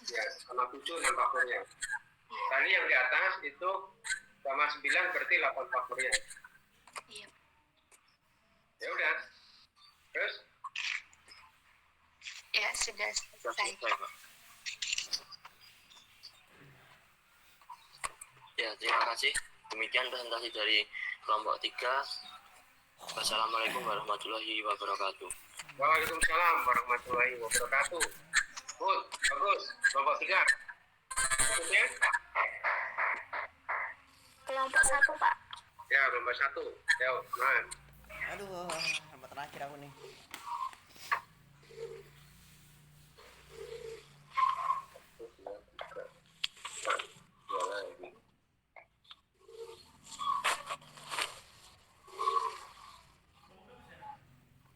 [SPEAKER 1] Ya, sama 7, 6 faktorial. Tadi yang di atas itu sama 9 berarti 8 faktorial.
[SPEAKER 4] Iya.
[SPEAKER 1] Ya udah. Terus?
[SPEAKER 4] Ya, sudah selesai.
[SPEAKER 8] Ya, terima kasih. Demikian presentasi dari kelompok 3. Wassalamualaikum warahmatullahi wabarakatuh.
[SPEAKER 1] Waalaikumsalam warahmatullahi wabarakatuh. Good, bagus. Kelompok 3. Maksudnya?
[SPEAKER 5] Kelompok 1, Pak.
[SPEAKER 1] Ya, kelompok 1. Ya, man.
[SPEAKER 3] Aduh, sampai terakhir aku nih.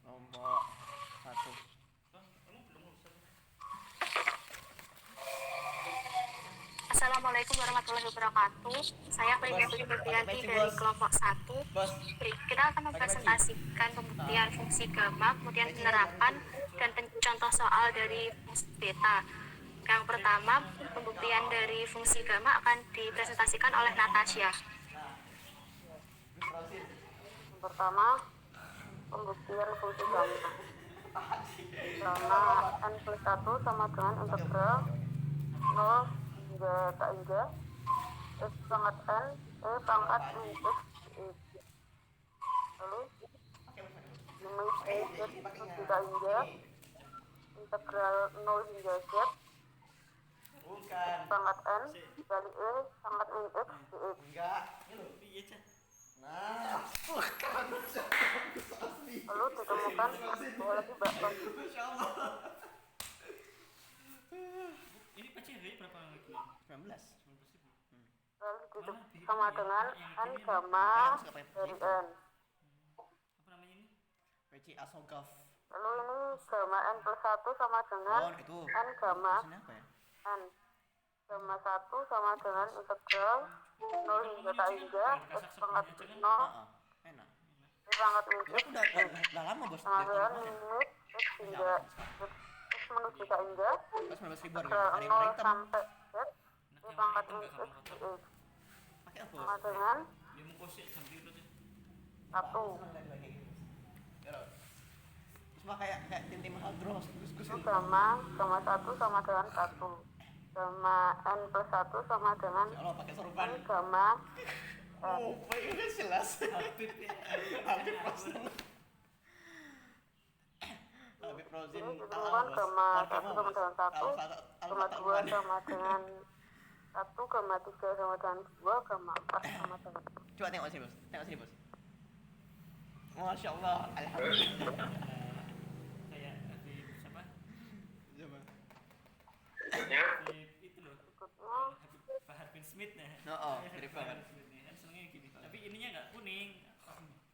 [SPEAKER 3] Kelompok 1.
[SPEAKER 5] Assalamualaikum warahmatullahi wabarakatuh. Saya Peggy Febrianti dari kelompok 1.
[SPEAKER 3] Bos,
[SPEAKER 5] Kita akan mempresentasikan pembuktian fungsi gamma, kemudian penerapan dan contoh soal dari fungsi beta. Yang pertama, pembuktian dari fungsi gamma akan dipresentasikan oleh Natasha.
[SPEAKER 4] Pertama, pembuktian fungsi gamma. Gamma n plus 1 sama dengan integral 0 hingga tak hingga x pangkat n e pangkat min x dx. Lalu minus e z hingga hingga integral 0 hingga z
[SPEAKER 3] bukan.
[SPEAKER 4] pangkat n kali e pangkat min x dx.
[SPEAKER 3] Enggak. Nah.
[SPEAKER 4] Lalu ditemukan dua lagi bakal
[SPEAKER 2] Ini PCW berapa lagi?
[SPEAKER 3] 19.
[SPEAKER 4] lalu sama dengan n gamma dari n.
[SPEAKER 2] Apa namanya ini?
[SPEAKER 3] PC Asogaf.
[SPEAKER 4] Lalu ini gamma n plus 1 sama dengan
[SPEAKER 3] Oh, itu.
[SPEAKER 4] n gamma
[SPEAKER 3] Tulisannya apa ya?
[SPEAKER 4] n. Gamma 1 sama dengan integral 0 hingga tak hingga x pangkat 0
[SPEAKER 3] Heeh. Enak.
[SPEAKER 4] e pangkat min
[SPEAKER 3] Ya
[SPEAKER 4] x
[SPEAKER 3] udah lama bos.
[SPEAKER 4] sama
[SPEAKER 3] Dari
[SPEAKER 4] dengan
[SPEAKER 3] tahun kemarin.
[SPEAKER 4] minus x hingga x menuju tak hingga
[SPEAKER 3] Pas 19.000
[SPEAKER 4] integral
[SPEAKER 3] harga. Hari
[SPEAKER 4] 0
[SPEAKER 3] hitam.
[SPEAKER 4] sampai z e pangkat min x dx
[SPEAKER 3] Pakai apa?
[SPEAKER 4] sama dengan
[SPEAKER 2] Dia mau kosek jam biru tuh.
[SPEAKER 4] 1.
[SPEAKER 3] Terus mah kayak tim Haldros
[SPEAKER 4] Itu gamma 1 sama dengan 1. Gamma n plus 1 sama dengan
[SPEAKER 3] Ya Allah pakai sorupan.
[SPEAKER 4] n gamma
[SPEAKER 3] Oh, ini jelas. Habib Rosin. Habib Rosin.
[SPEAKER 4] ini ditemukan gamma 1 sama dengan 1 gamma 2 sama dengan 1 gamma 3 sama dengan 2 gamma 4 sama dengan
[SPEAKER 3] Coba tengok sini bos, tengok sini bos. Masya Allah, alhamdulillah.
[SPEAKER 2] Kayak Habib siapa?
[SPEAKER 3] Coba.
[SPEAKER 1] Berikutnya,
[SPEAKER 2] Habib itu loh.
[SPEAKER 4] berikutnya
[SPEAKER 2] Habib Bahar bin Smith nah.
[SPEAKER 3] Oh,
[SPEAKER 2] Habib
[SPEAKER 3] mirip
[SPEAKER 2] Bahar
[SPEAKER 3] banget.
[SPEAKER 2] bin Smith nih. Kan senengnya gini. Tapi ininya nggak kuning.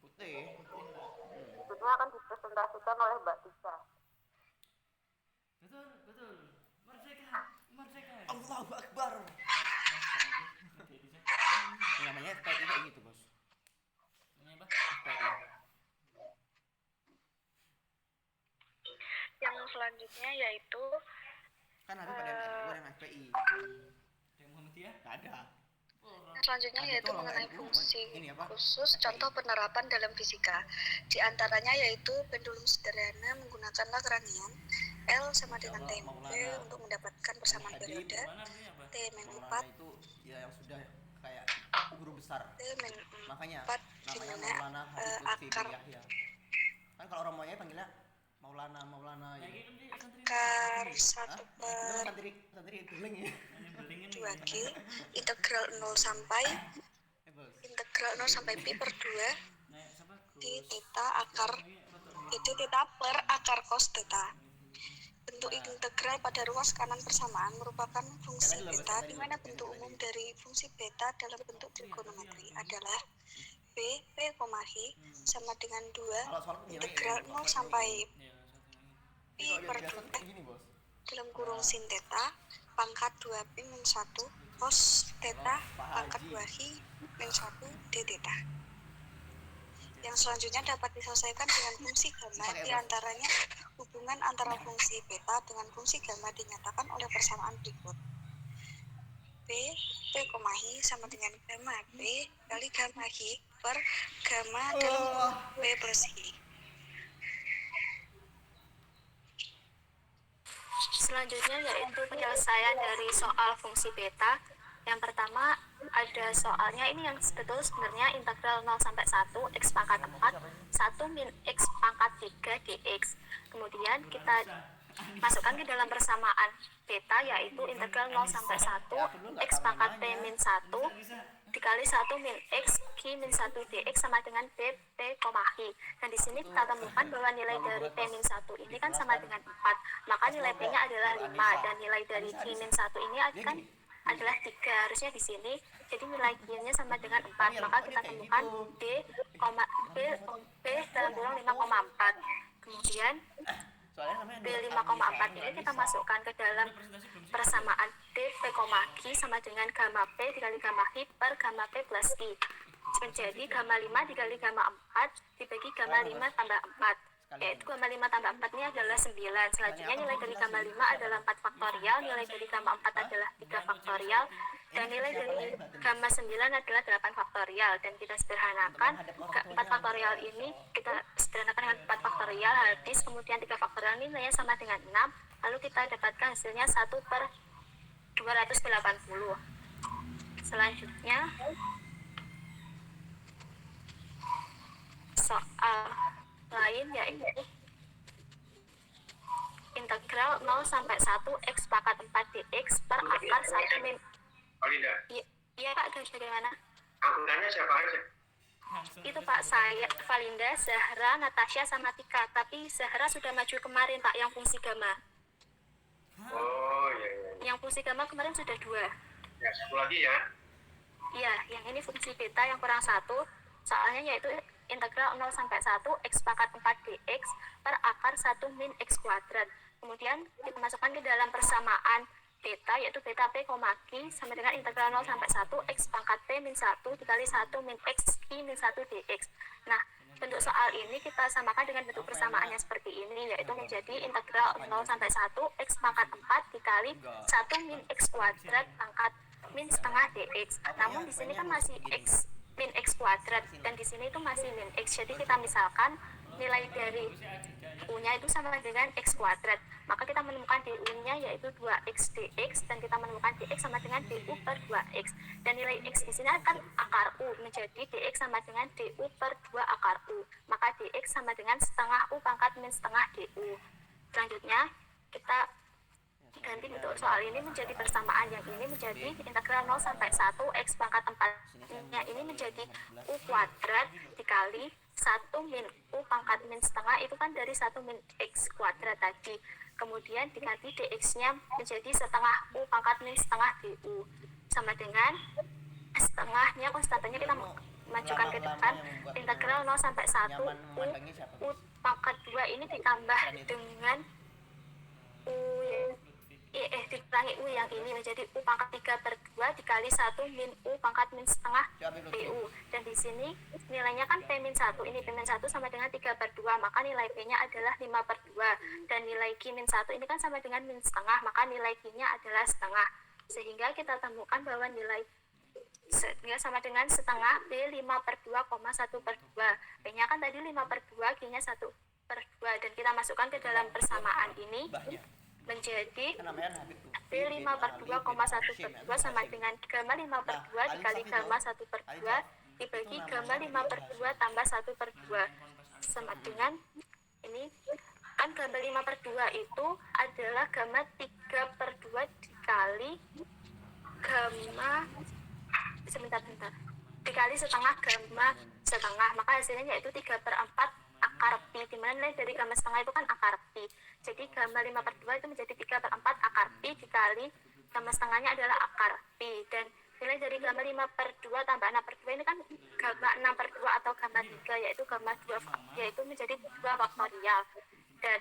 [SPEAKER 3] Putih.
[SPEAKER 4] berikutnya akan dipresentasikan oleh Mbak Tika.
[SPEAKER 2] Betul, betul. Merdeka, merdeka.
[SPEAKER 3] Allahu Akbar. Ini namanya FPI kayak gitu bos.
[SPEAKER 2] Ini apa?
[SPEAKER 3] FPI.
[SPEAKER 9] Yang selanjutnya yaitu
[SPEAKER 3] Kan ada pada yang FPI.
[SPEAKER 2] Yang Muhammadiyah?
[SPEAKER 3] Nggak ada.
[SPEAKER 9] yang selanjutnya
[SPEAKER 3] Ada
[SPEAKER 9] yaitu
[SPEAKER 3] tuh,
[SPEAKER 9] mengenai
[SPEAKER 3] ini
[SPEAKER 9] fungsi
[SPEAKER 3] apa?
[SPEAKER 9] khusus
[SPEAKER 3] FPI.
[SPEAKER 9] contoh penerapan dalam fisika. Di antaranya yaitu pendulum sederhana menggunakan Lagrangian L sama dengan
[SPEAKER 3] Ya Allah,
[SPEAKER 9] TMP
[SPEAKER 3] Maulana.
[SPEAKER 9] untuk mendapatkan persamaan
[SPEAKER 3] Habib,
[SPEAKER 9] periode
[SPEAKER 2] Mana artinya apa?
[SPEAKER 9] T min 4
[SPEAKER 3] Maulana itu ya yang sudah kayak guru besar.
[SPEAKER 9] T min
[SPEAKER 3] Makanya
[SPEAKER 9] 4
[SPEAKER 3] namanya
[SPEAKER 9] dimana
[SPEAKER 3] Maulana Habib Lutfi
[SPEAKER 9] akar
[SPEAKER 3] bin Yahya. Kan kalau orang Melayu panggilnya Maulana
[SPEAKER 2] Kayak
[SPEAKER 3] gitu.
[SPEAKER 2] gitu kan dia santri.
[SPEAKER 9] akar
[SPEAKER 3] Hah?
[SPEAKER 9] 1
[SPEAKER 3] Itu
[SPEAKER 9] per
[SPEAKER 3] santri beling ya.
[SPEAKER 2] Yang belingin nih.
[SPEAKER 9] 2G integral 0 sampai
[SPEAKER 3] Bos.
[SPEAKER 9] integral 0 sampai pi per 2
[SPEAKER 2] Nah, siapa?
[SPEAKER 9] di theta akar
[SPEAKER 2] Gus.
[SPEAKER 9] itu theta per akar cos theta. Bentuk integral pada ruas kanan persamaan merupakan fungsi beta, di mana bentuk umum dari fungsi beta dalam bentuk trigonometri adalah b p, hi sama dengan 2
[SPEAKER 3] Kalau soal nilai
[SPEAKER 9] integral 0 sampai
[SPEAKER 2] Ya, satu lagi.
[SPEAKER 9] pi
[SPEAKER 3] kalau
[SPEAKER 9] per
[SPEAKER 3] dia biasa tuh
[SPEAKER 9] 2
[SPEAKER 3] kayak gini bos.
[SPEAKER 9] dalam kurung sin theta pangkat 2 pi min 1 cos theta pangkat 2 hi min 1 d theta. Yang selanjutnya dapat diselesaikan dengan fungsi gamma, di antaranya hubungan antara fungsi beta dengan fungsi gamma dinyatakan oleh persamaan berikut. B, P, hi sama dengan gamma P kali gamma hi per gamma dalam P plus hi. Selanjutnya yaitu penyelesaian dari soal fungsi beta. Yang pertama ada soalnya ini yang sebenarnya integral 0 sampai 1 x pangkat 4 1 min x pangkat 3 dx. Kemudian kita masukkan ke dalam persamaan beta yaitu integral 0 sampai 1 x pangkat p min 1 dikali 1 min x q min 1 dx sama dengan p hi. Dan di sini kita temukan bahwa nilai dari p min 1 ini kan sama dengan 4, maka nilai p nya adalah 5 dan nilai dari q min 1 ini akan adalah 3, harusnya di sini. Jadi nilai q-nya sama dengan 4, maka kita temukan d, p dalam kurung 5,4. Kemudian d 5,4 ini kita masukkan ke dalam persamaan d p, q sama dengan gamma p dikali gamma hi per gamma p plus i. Menjadi gamma 5 dikali gamma 4 dibagi gamma 5 tambah 4. Yaitu gamma 5 tambah 4 ini adalah 9. Selanjutnya nilai dari gamma 5 adalah 4 faktorial, nilai dari gamma 4 adalah 3 faktorial, dan nilai dari gamma 9 adalah 8 faktorial. Dan kita sederhanakan 4 faktorial ini, kita sederhanakan dengan 4 faktorial habis, kemudian 3 faktorial ini nilainya sama dengan 6, lalu kita dapatkan hasilnya 1 per 280. Selanjutnya soal lain yaitu integral 0 sampai 1 x pangkat 4 dx per akar 1 min.
[SPEAKER 1] Palinda,
[SPEAKER 9] Iya Pak, bagaimana?
[SPEAKER 1] angkutannya siapa aja?
[SPEAKER 9] Itu Pak, saya, Valinda, Zahra, Natasha, sama Tika. Tapi Zahra sudah maju kemarin Pak, yang fungsi gamma.
[SPEAKER 1] Oh iya iya.
[SPEAKER 9] Yang fungsi gamma kemarin sudah 2.
[SPEAKER 1] Ya satu lagi ya.
[SPEAKER 9] Iya, yang ini fungsi beta yang kurang 1. Soalnya yaitu integral 0 sampai 1 x pangkat 4 dx per akar 1 min x kuadrat. Kemudian kita masukkan ke dalam persamaan beta yaitu beta p, q sama dengan integral 0 sampai 1 x pangkat p min 1 dikali 1 min x q min 1 dx. Nah, bentuk soal ini kita samakan dengan bentuk persamaannya seperti ini, yaitu menjadi integral 0 sampai 1 x pangkat 4 dikali 1 min x kuadrat pangkat min setengah dx. Namun di sini kan masih x min x kuadrat dan di sini itu masih min x. Jadi kita misalkan nilai dari u-nya itu sama dengan x kuadrat, maka kita menemukan du-nya yaitu 2x dx dan kita menemukan dx sama dengan du per 2x, dan nilai x di sini akan akar u, menjadi dx sama dengan du per 2 akar u, maka dx sama dengan setengah u pangkat min setengah du. Selanjutnya kita
[SPEAKER 4] ganti bentuk soal ini menjadi persamaan, yang ini menjadi integral 0 sampai 1 X pangkat 4-nya ini menjadi U kuadrat dikali 1 min U pangkat min setengah, itu kan dari 1 min X kuadrat tadi, kemudian diganti dx-nya menjadi setengah U pangkat min setengah du, sama dengan setengahnya konstantanya kita majukan ke depan, integral 0 sampai 1 U pangkat 2 ini ditambah dengan dikurangi U yang ini menjadi U pangkat 3/2 dikali 1 min U pangkat min setengah PU, dan di sini nilainya kan P min 1, ini P min 1 sama dengan 3/2, maka nilai P nya adalah 5/2, dan nilai Q min 1 ini kan sama dengan min setengah, maka nilai Q nya adalah setengah, sehingga kita temukan bahwa nilai sama dengan setengah B 5/2,1/2, P nya kan tadi 5/2, Q nya 1/2, dan kita masukkan ke dalam persamaan ini menjadi B 5/2,1/2 sama dengan gamma 5/2 dikali gamma 1/2 dibagi gamma 5/2 tambah 1/2 sama dengan ini kan gamma 5/2 itu adalah gamma 3/2 dikali gamma dikali setengah gamma setengah, maka hasilnya yaitu 3/4 akar pi, dimana nilai dari gamma setengah itu kan akar pi, jadi gamma 5/2 itu menjadi 3/4 akar pi dikali gamma setengahnya adalah akar pi, dan nilai dari gamma 5/2 tambah 6/2 ini kan gamma 6/2 atau gamma 3, yaitu gamma 2, yaitu menjadi 2 faktorial, dan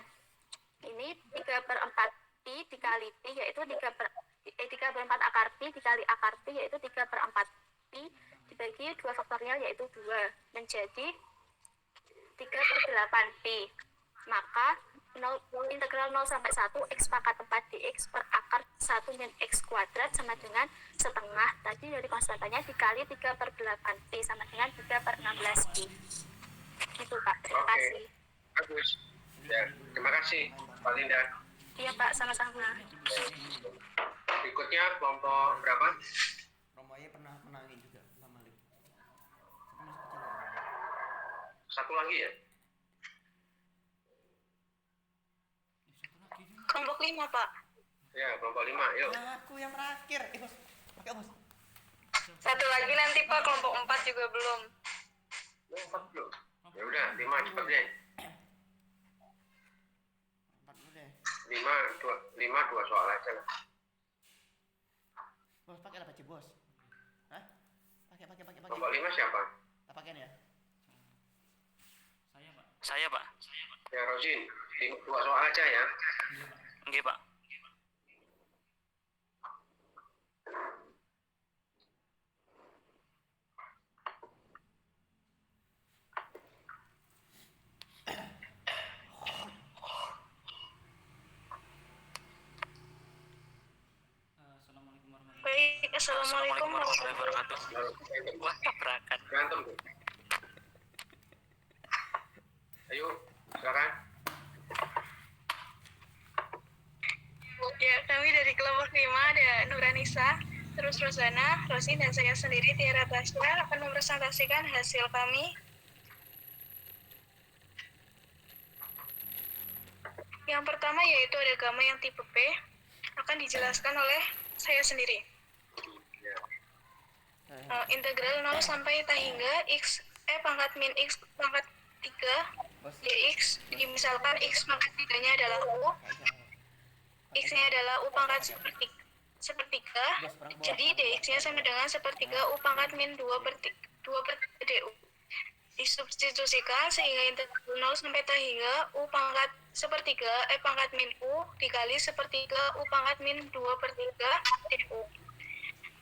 [SPEAKER 4] ini 3/4 pi dikali pi yaitu 3/4 akar pi dikali akar pi yaitu 3/4 pi dibagi 2 faktorial yaitu 2 menjadi 3/8 pi, maka integral 0 sampai 1 X pangkat 4 dx per akar 1 min X kuadrat sama dengan setengah tadi dari konstantanya dikali 3/8 pi sama dengan 3/16 pi. Gitu Pak, terima kasih.
[SPEAKER 1] Bagus. Ya, terima kasih Pak Linda.
[SPEAKER 4] Iya Pak, sama-sama.
[SPEAKER 1] Berikutnya kelompok berapa?
[SPEAKER 3] Romoye pernah menangi juga Pak Malik.
[SPEAKER 1] Satu lagi ya?
[SPEAKER 7] Kelompok 5, Pak.
[SPEAKER 1] Ya, kelompok 5, yuk.
[SPEAKER 3] Aku yang terakhir. Bos. Pakai bos.
[SPEAKER 9] Satu lagi nanti Pak, kelompok 4 juga belum.
[SPEAKER 1] 4 belum? Ya udah, 5 cepet deh.
[SPEAKER 3] 4 dulu deh.
[SPEAKER 1] 5 dua soal aja lah.
[SPEAKER 3] Bos, pakai apa sih, Bos? Hah? Pakai.
[SPEAKER 1] Kelompok 5 siapa?
[SPEAKER 3] Tak pakai ya?
[SPEAKER 2] Saya, Pak.
[SPEAKER 1] Ya, Rosin. 2 soal aja ya.
[SPEAKER 2] Nggih, Pak.
[SPEAKER 7] Baik, Assalamualaikum
[SPEAKER 2] warahmatullahi wabarakatuh. Wah, tabrakan.
[SPEAKER 1] Berantem tuh. Ayo, silakan.
[SPEAKER 9] Ya, kami dari kelompok 5 ada Nuranisa, terus Rosana, Rosin, dan saya sendiri Tiara Tasya akan mempresentasikan hasil kami. Yang pertama yaitu ada gamma yang tipe P, akan dijelaskan oleh saya sendiri. Integral 0 sampai t hingga x pangkat min x pangkat 3 dx, misalkan x pangkat 3-nya adalah u, x-nya adalah u pangkat sepertiga, jadi dx-nya sama dengan sepertiga u pangkat min 2 per 3 du. Disubstitusikan sehingga integral 0 sampai t hingga u pangkat sepertiga pangkat min u dikali sepertiga u pangkat min 2 per 3 du.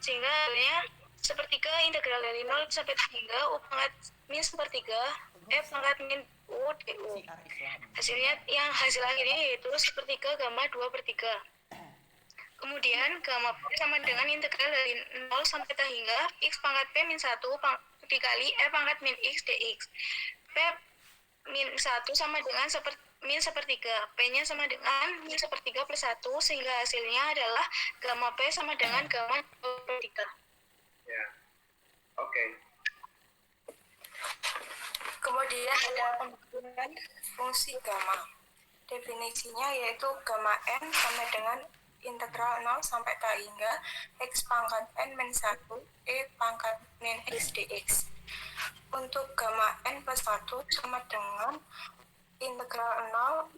[SPEAKER 9] Sehingga hasilnya sepertiga integral dari 0 sampai t hingga u pangkat min sepertiga pangkat min u du. Hasil akhirnya yaitu sepertiga gamma 2 per 3. Kemudian gamma P sama dengan integral dari 0 sampai t hingga x pangkat P min 1 dikali pangkat min x dx. P min 1 sama dengan min sepertiga, P-nya sama dengan min sepertiga plus 1, sehingga hasilnya adalah gamma P sama dengan gamma 2 per 3.
[SPEAKER 1] Ya, oke.
[SPEAKER 10] Kemudian ada pembagian fungsi gamma. Definisinya yaitu gamma n sama dengan
[SPEAKER 4] integral 0 sampai K hingga X pangkat N min 1 E pangkat min X dx. Untuk gamma N plus 1 sama dengan integral 0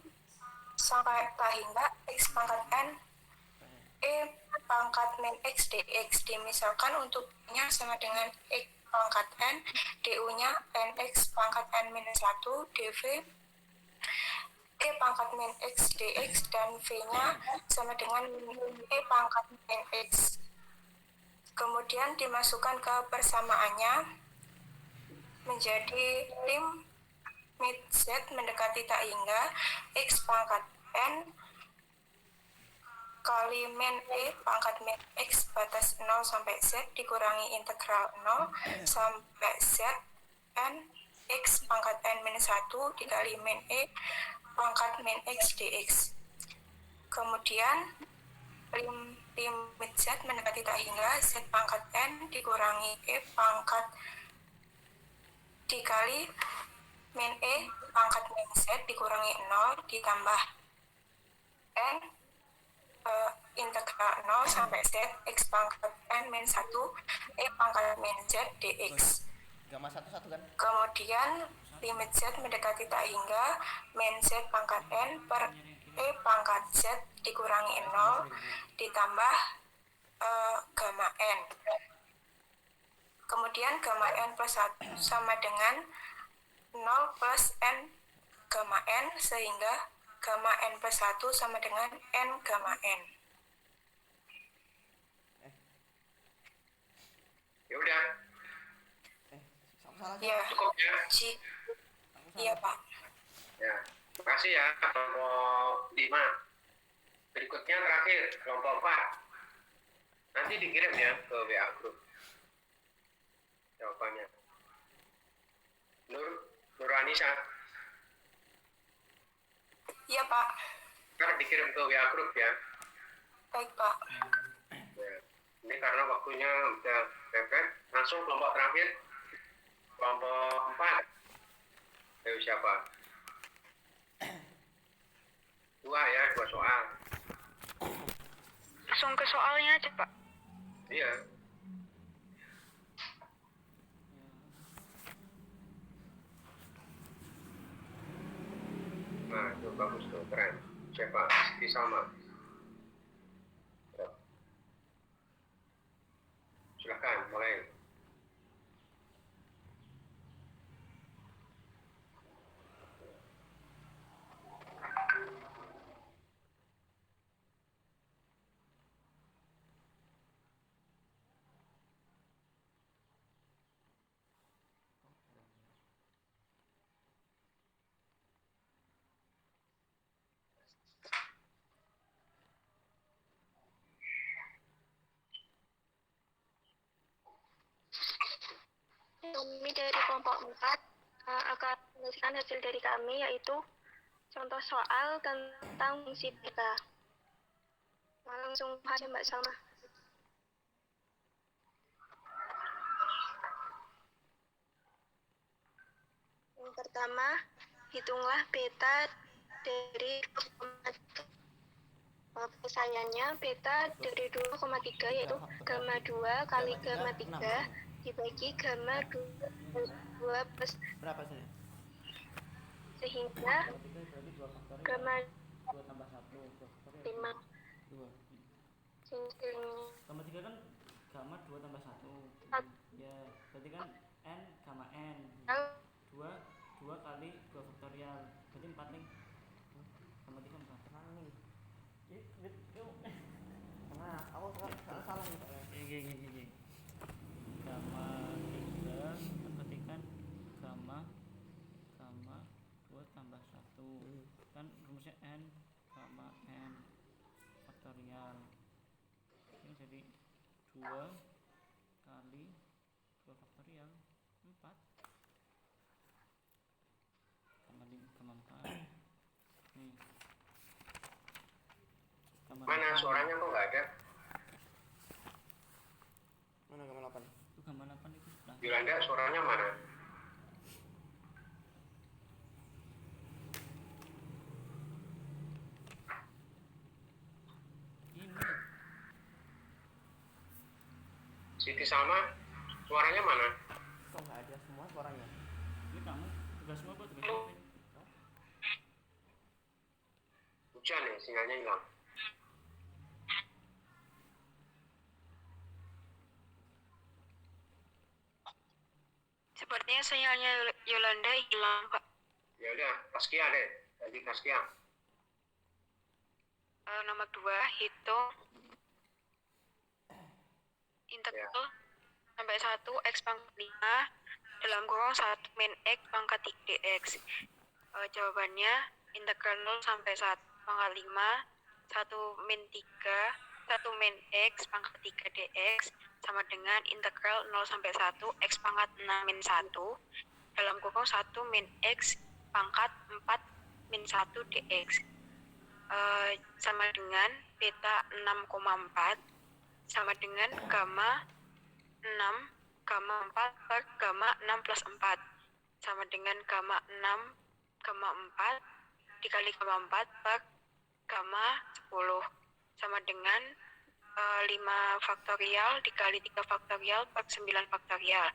[SPEAKER 4] sampai K hingga X pangkat N E pangkat min X dx. Dimisalkan untuk nya sama dengan X pangkat N, du-nya nx pangkat N minus 1, dv E pangkat min X dx, dan V-nya sama dengan E pangkat min X. Kemudian dimasukkan ke persamaannya menjadi lim mid Z mendekati tak hingga X pangkat N kali min E pangkat min X batas 0 sampai Z dikurangi integral 0 sampai Z N X pangkat N minus 1 dikali min E pangkat min X dx. Kemudian limit Z mendekati tak hingga Z pangkat N dikurangi E pangkat dikali min E pangkat min Z dikurangi 0 ditambah N integral 0 sampai Z X pangkat N min 1 E pangkat min Z dx.
[SPEAKER 3] Gamma 1 kan?
[SPEAKER 4] Kemudian limit Z mendekati tak hingga min Z pangkat N per E pangkat Z dikurangi 0 ditambah gamma N. Kemudian gamma N plus 1 sama dengan 0 plus N gamma N sehingga gamma N plus 1 sama dengan N gamma N.
[SPEAKER 1] Ya udah.
[SPEAKER 3] Salah.
[SPEAKER 4] Ya,
[SPEAKER 1] Cukup ya.
[SPEAKER 4] Iya Pak.
[SPEAKER 1] Ya, terima kasih ya kelompok 5. Berikutnya terakhir kelompok 4. Nanti dikirim ya ke WA group jawabannya. Nur Anissa.
[SPEAKER 4] Iya Pak.
[SPEAKER 1] Ntar dikirim ke WA group ya.
[SPEAKER 4] Baik Pak.
[SPEAKER 1] Ya. Ini karena waktunya udah mepet, langsung kelompok terakhir. Kelompok 4. Ayo siapa? 2 ya, 2 soal.
[SPEAKER 10] Langsung ke soalnya aja, Pak.
[SPEAKER 1] Iya. Nah, itu bagus tuh, keren. Siapa? Siti Salma. Ya. Silakan, mulai.
[SPEAKER 10] Kami dari kelompok 4 akan menuliskan hasil dari kami, yaitu contoh soal tentang fungsi beta. Langsung aja Mbak Salma. Yang pertama, hitunglah beta dari 2,1. Persayannya beta dari 2,3 yaitu gamma 2 kali gamma 3 dibagi gamma 2 plus
[SPEAKER 3] Berapa sih?
[SPEAKER 10] sehingga gamma 5
[SPEAKER 3] 2.
[SPEAKER 10] sehingga
[SPEAKER 3] Gamma 3 kan gamma 2 tambah 1. Ya, berarti kan N gamma N. 2 kali 2 faktorial. Berarti 4 nih. Gamma 3 4. Nih. Karena aku salah nih Pak. Gini. Gamma 3 ketikkan gamma 2 tambah 1. Kan rumusnya N gamma N faktorial. Ini jadi 2 kali 2 faktorial 4 gamma 4. Nih.
[SPEAKER 1] Mana suaranya kok nggak ada?
[SPEAKER 3] Mana gamma 8? Itu gamma 8 itu sudah.
[SPEAKER 1] Yolanda, suaranya mana?
[SPEAKER 3] Ini
[SPEAKER 1] Siti Salma, suaranya mana?
[SPEAKER 3] Kok nggak ada semua suaranya? Ini kamu tugasmu apa tugas apa?
[SPEAKER 1] Hujan ya, sinyalnya hilang.
[SPEAKER 10] Sepertinya sinyalnya Yolanda hilang, Pak.
[SPEAKER 1] Ya udah, Taskia deh. Jadi Taskia.
[SPEAKER 10] Nomor 2, hitung integral sampai 1 x pangkat 5 dalam kurung 1 min x pangkat 3 dx. Jawabannya integral 0 sampai 1 pangkat 5 1 min 3 1 min x pangkat 3 dx sama dengan integral 0 sampai 1 x pangkat 6 min 1 dalam kurung 1 min x pangkat 4 min 1 dx. Sama dengan beta 6,4 sama dengan gamma 6 gamma 4 per gamma 6 plus 4 sama dengan gamma 6 gamma 4 dikali gamma 4 per gamma 10 sama dengan 5 faktorial dikali 3 faktorial per 9 faktorial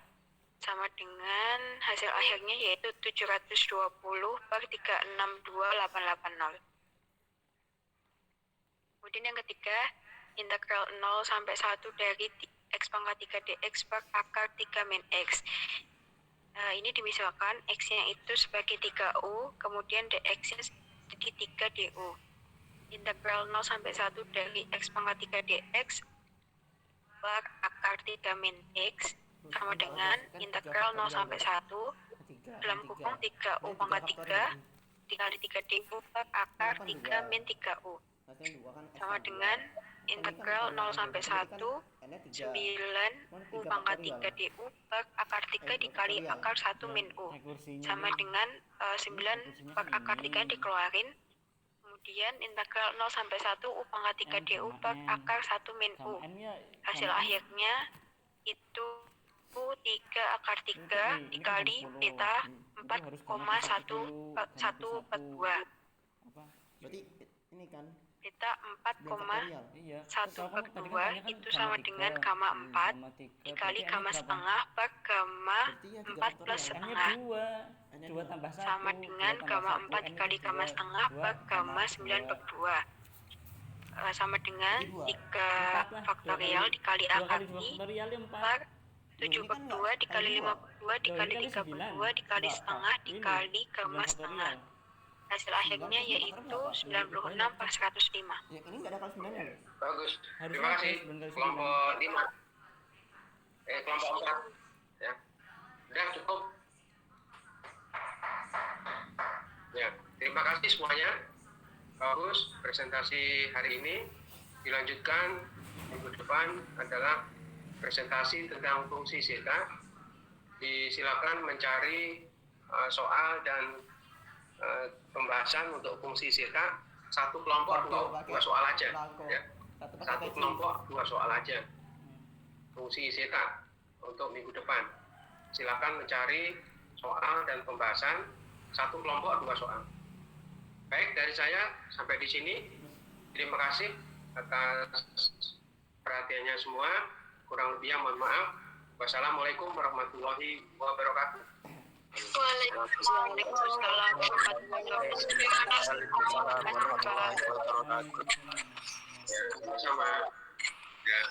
[SPEAKER 10] sama dengan hasil akhirnya yaitu 720 per 362.880. Kemudian yang ketiga, integral 0 sampai 1 dari x pangkat 3 dx per akar 3 min x. Ini dimisalkan x-nya itu sebagai 3u, kemudian dx-nya jadi 3 du. Integral 0 sampai 1 dari x pangkat 3 dx per akar 3 min x sama dengan integral 0 sampai 1 dalam kurung 3u pangkat 3 dikali 3 du per akar 3 min 3u. Sama dengan integral 0 sampai 1 9 u pangkat 3 du per akar 3 dikali akar 1 min u sama dengan 9 per akar 3 dikeluarin, kemudian integral 0 sampai 1 u pangkat 3 du per akar 1 min u. Hasil akhirnya itu 3 akar 3 dikali beta 4,1 per 2.
[SPEAKER 3] Berarti ini kan
[SPEAKER 10] Beta 4,1 per 2 itu sama dengan gamma 4 dikali gamma setengah per gamma 4 plus setengah sama dengan gamma 4 dikali gamma setengah per gamma 9 per 2 sama dengan 3 faktorial dikali akar per 7 per 2 dikali 5 per 2 dikali 3 per 2 dikali setengah dikali gamma setengah. Hasil akhirnya yaitu 96 per 105.
[SPEAKER 3] ya, ini nggak ada kelas 9 ya?
[SPEAKER 1] Bagus. Terima kasih. Kelompok 5. Kelompok 4. Ya. Udah cukup. Ya, terima kasih semuanya. Bagus presentasi hari ini. Dilanjutkan minggu depan adalah presentasi tentang fungsi zeta. Disilakan mencari soal dan pembahasan untuk fungsi zeta satu kelompok dua soal aja ya. Satu kelompok 2 soal aja fungsi zeta untuk minggu depan. Silakan mencari soal dan pembahasan satu kelompok 2 soal. Baik, dari saya sampai di sini. Terima kasih atas perhatiannya semua. Kurang lebihnya mohon maaf. Wassalamualaikum warahmatullahi wabarakatuh.
[SPEAKER 10] Waalaikumsalam warahmatullahi
[SPEAKER 1] Ya, sama-sama. Ya,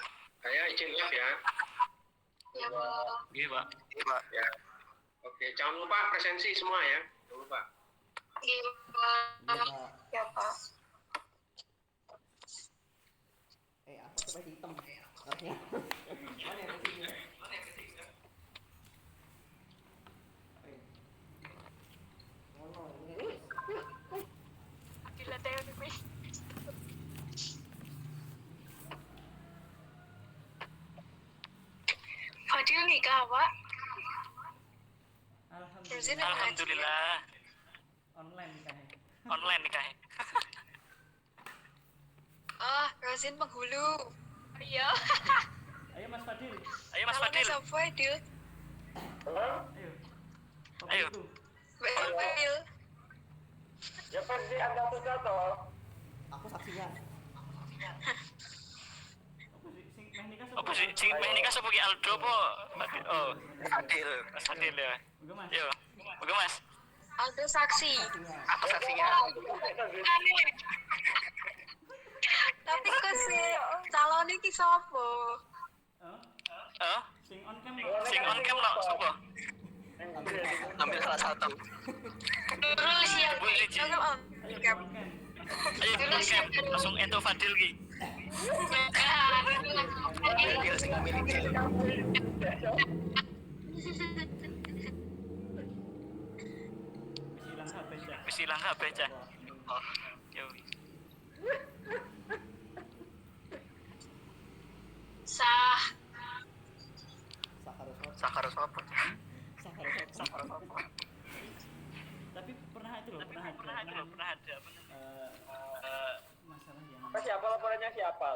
[SPEAKER 1] saya izin live ya.
[SPEAKER 10] Ya, Pak.
[SPEAKER 2] Iya, Pak.
[SPEAKER 1] Ya. Oke, jangan lupa presensi semua ya. Jangan lupa.
[SPEAKER 10] Iya, Pak. Ya, Pak.
[SPEAKER 3] Apa coba hitam? Harusnya. Mana yang sini?
[SPEAKER 10] Fadil nikah, Pak.
[SPEAKER 2] Alhamdulillah.
[SPEAKER 3] Online nikahnya.
[SPEAKER 2] Online nikahnya.
[SPEAKER 9] Rozin penghulu. Iya.
[SPEAKER 3] Ayo Mas Fadil.
[SPEAKER 2] Ayo Mas Fadil.
[SPEAKER 9] Namanya siapa, Fadil?
[SPEAKER 3] Ayo.
[SPEAKER 2] Ayo.
[SPEAKER 9] Fadil.
[SPEAKER 1] Ya pasti Anda suka toh.
[SPEAKER 3] Aku saksinya. Aku sing meh nikah
[SPEAKER 2] Apa sih? Sing main nikah sapa ki Aldo po? Oh,
[SPEAKER 8] Adil.
[SPEAKER 2] Mas Adil ya.
[SPEAKER 3] Enggak mas.
[SPEAKER 2] Yo. Oke, Mas.
[SPEAKER 7] Aldo saksi.
[SPEAKER 8] Apa saksinya?
[SPEAKER 7] Tapi kok si calon iki sapa?
[SPEAKER 3] Oh,
[SPEAKER 2] Oh,
[SPEAKER 3] sing on cam.
[SPEAKER 2] sing on cam lo sapa?
[SPEAKER 8] Ambil salah satu.
[SPEAKER 7] Terus ya.
[SPEAKER 2] Bu siji.
[SPEAKER 3] Ayo on cam.
[SPEAKER 2] Ayo on cam langsung ento Fadil ki.
[SPEAKER 8] Adil sing milih Adil.
[SPEAKER 3] Wis ilang HP cah.
[SPEAKER 2] Wis ilang HP cah.
[SPEAKER 8] Oh,
[SPEAKER 2] Yo.
[SPEAKER 7] Sah.
[SPEAKER 8] Sakar apa?
[SPEAKER 3] Sakar apa? Tapi pernah itu loh, pernah ada masalah yang
[SPEAKER 11] Siapa laporannya siapa?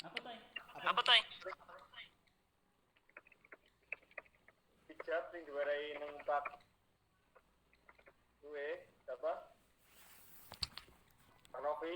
[SPEAKER 3] apa tay?
[SPEAKER 2] Apa tay?
[SPEAKER 11] Hijab sing diwarai numpak gue siapa? Arnovi